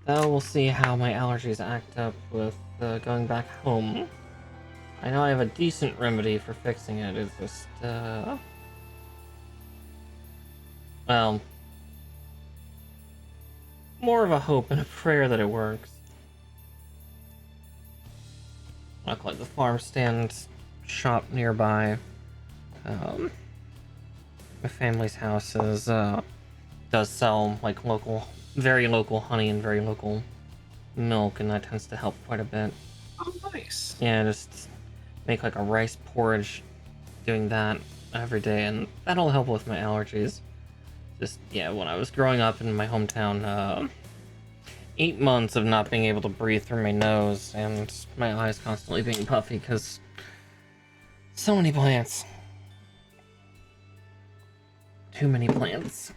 Though we'll see how my allergies act up with going back home. I know I have a decent remedy for fixing it. It's just, well, more of a hope and a prayer that it works. Look like the farm stand shop nearby. My family's house does sell like very local honey and very local milk, and that tends to help quite a bit. Oh, nice. Yeah, just make like a rice porridge, doing that every day, and that'll help with my allergies. Just, yeah, when I was growing up in my hometown, 8 months of not being able to breathe through my nose and my eyes constantly being puffy because so many plants. Too many plants.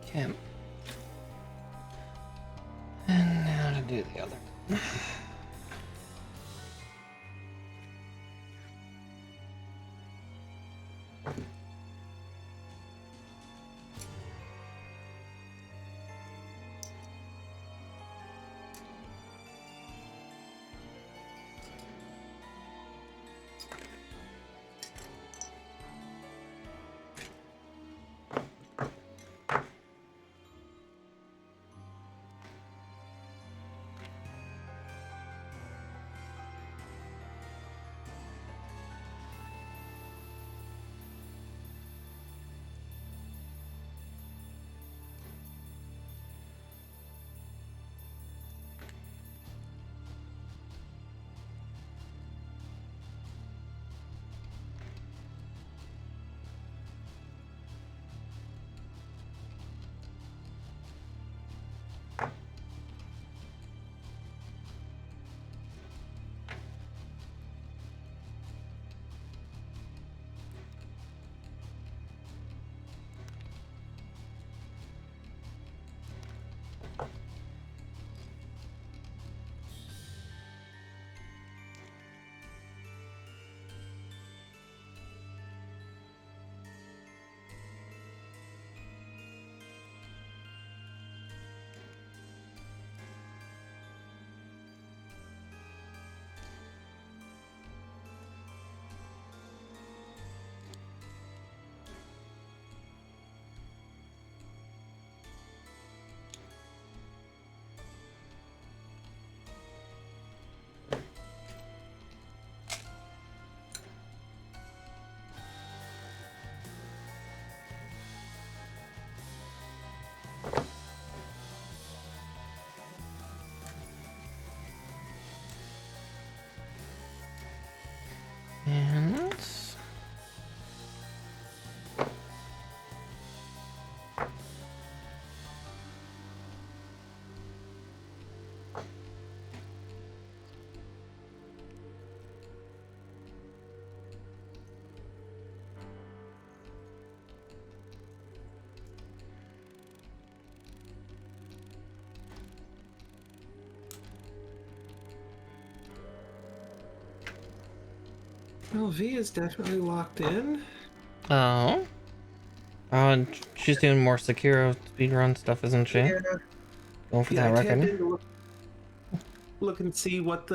Okay. And now to do the other. And Well, V is definitely locked in. oh, and she's doing more Sekiro speedrun stuff, isn't she? Yeah. Going for Yeah, I that tapped record. in to look and see what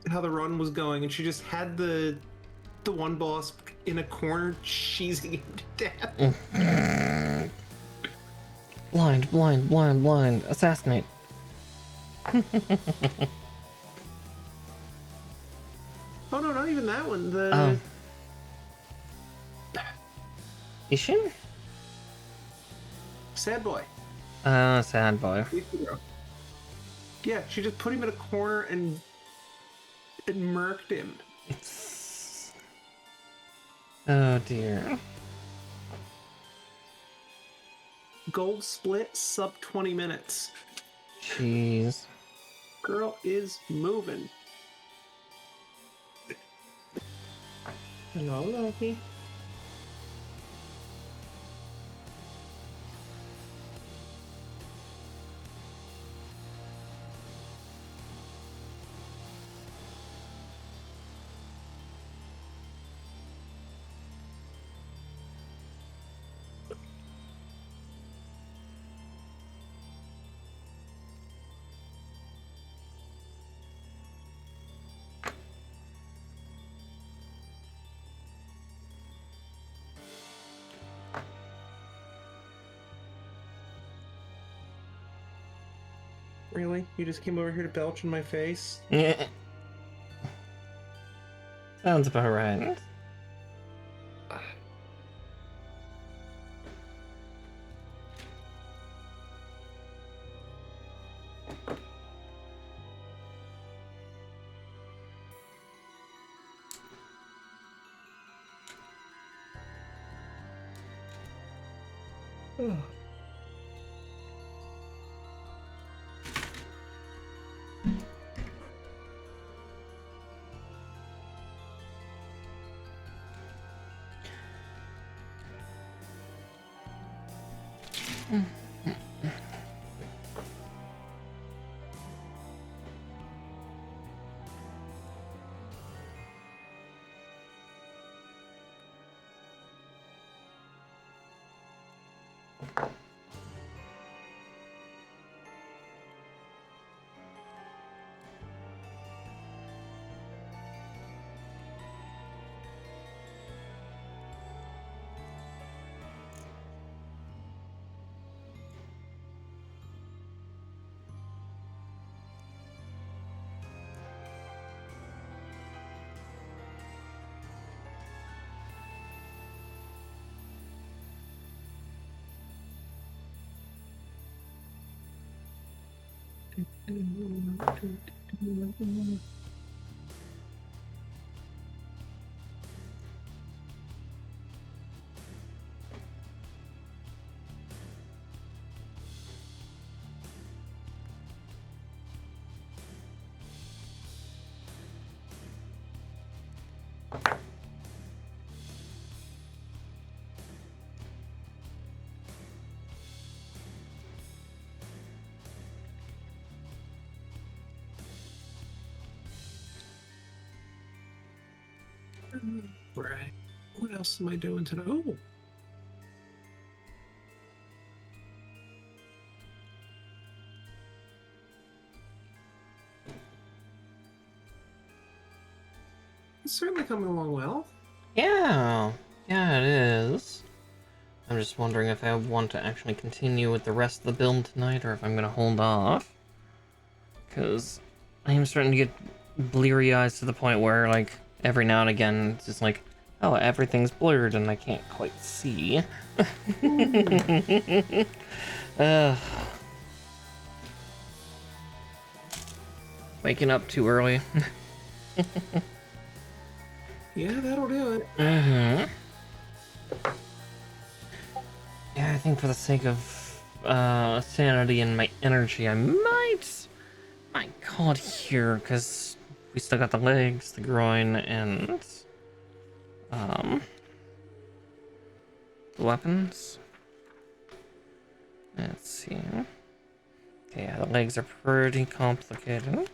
how the run was going, and she just had the one boss in a corner cheesing him to death. Blind, blind, blind, blind. Assassinate. Oh no, not even that one. Oh. The Ishin? sad boy. Sad boy. Yeah, she just put him in a corner and murked him. Oh dear. Gold split sub 20 minutes. Jeez. Girl is moving. Hello, Loki. Really? You just came over here to belch in my face? Yeah. Sounds about right. Ugh. Right. What else am I doing today? Oh. It's certainly coming along well. Yeah, yeah, it is. I'm just wondering if I want to actually continue with the rest of the build tonight, or if I'm gonna hold off. Because I am starting to get bleary eyes to the point where, like, every now and again, it's just like, oh, everything's blurred and I can't quite see. Waking up too early. Yeah, that'll do it. Yeah, I think for the sake of sanity and my energy, I might call it here, because we still got the legs, the groin, and the weapons. Let's see. Okay, yeah, the legs are pretty complicated.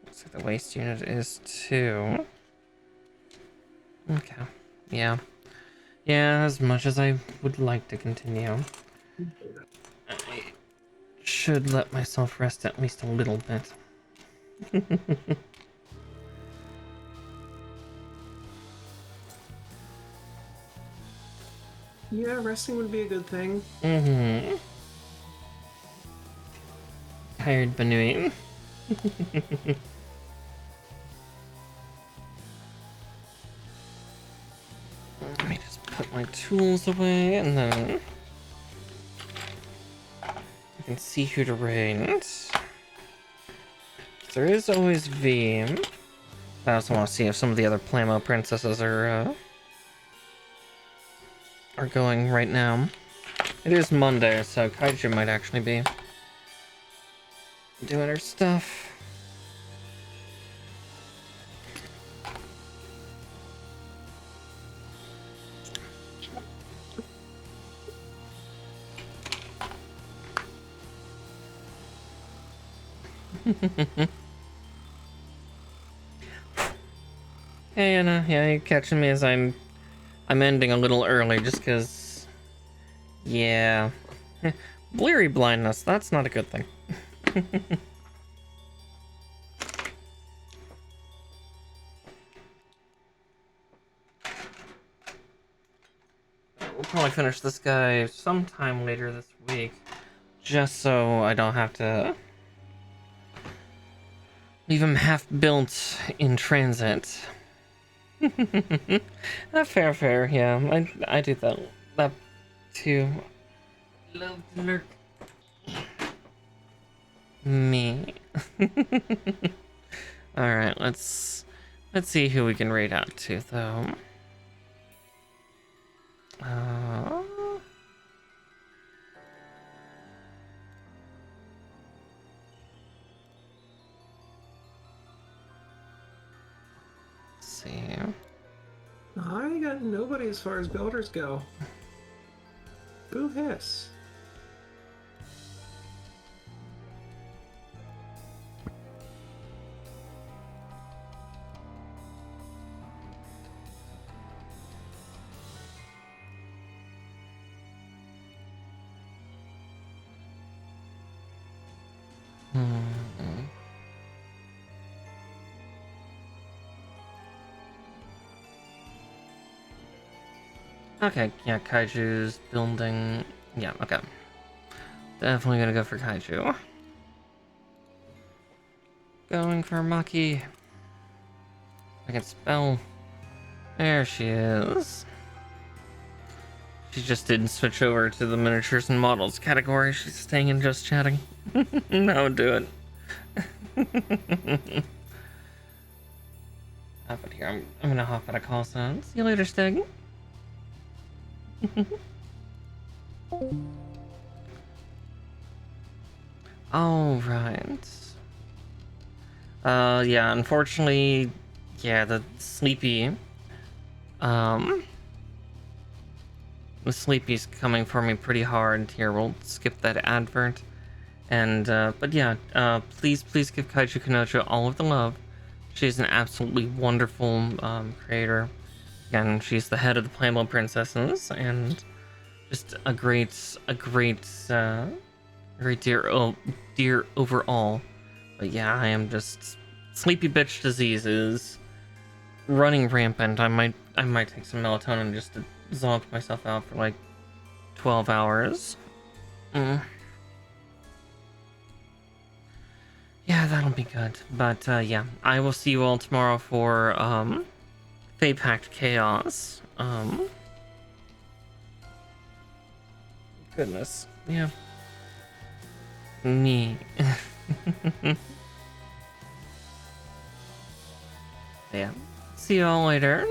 Looks like the waist unit is too. Okay. Yeah. Yeah, as much as I would like to continue, I should let myself rest at least a little bit. Yeah, resting would be a good thing. Tired Benoit. Let me just put my tools away, and then I can see who to raid. There is always V. I also want to see if some of the other Plamo princesses are going right now. It is Monday, so Kaiju might actually be doing her stuff. Hey Anna, yeah, you're catching me as I'm ending a little early just because, yeah. Bleary blindness, that's not a good thing. We'll probably finish this guy sometime later this week, just so I don't have to leave him half built in transit. Fair, yeah. I do that too. Love to lurk. Me. Alright, let's see who we can raid out to though. Let's see. I got nobody as far as builders go. Boo hiss. Okay, yeah, Kaiju's building. Yeah, okay. Definitely gonna go for Kaiju. Going for Maki. I can spell. There she is. She just didn't switch over to the miniatures and models category. She's staying in just chatting. No, do it. Hop it here. I'm gonna hop out of call soon. See you later, Stig. All right. Yeah. Unfortunately, yeah. The sleepy's coming for me pretty hard. Here, we'll skip that advert. And but yeah. Please give Kaiju Kanojo all of the love. She's an absolutely wonderful creator. Again, she's the head of the Playable Princesses, and just a great dear overall. But yeah, I am just sleepy bitch disease is running rampant. I might take some melatonin just to zonk myself out for like 12 hours. Yeah, that'll be good. But yeah, I will see you all tomorrow for Fate Pact Chaos. Goodness. Yeah. Me. Yeah. See you all later.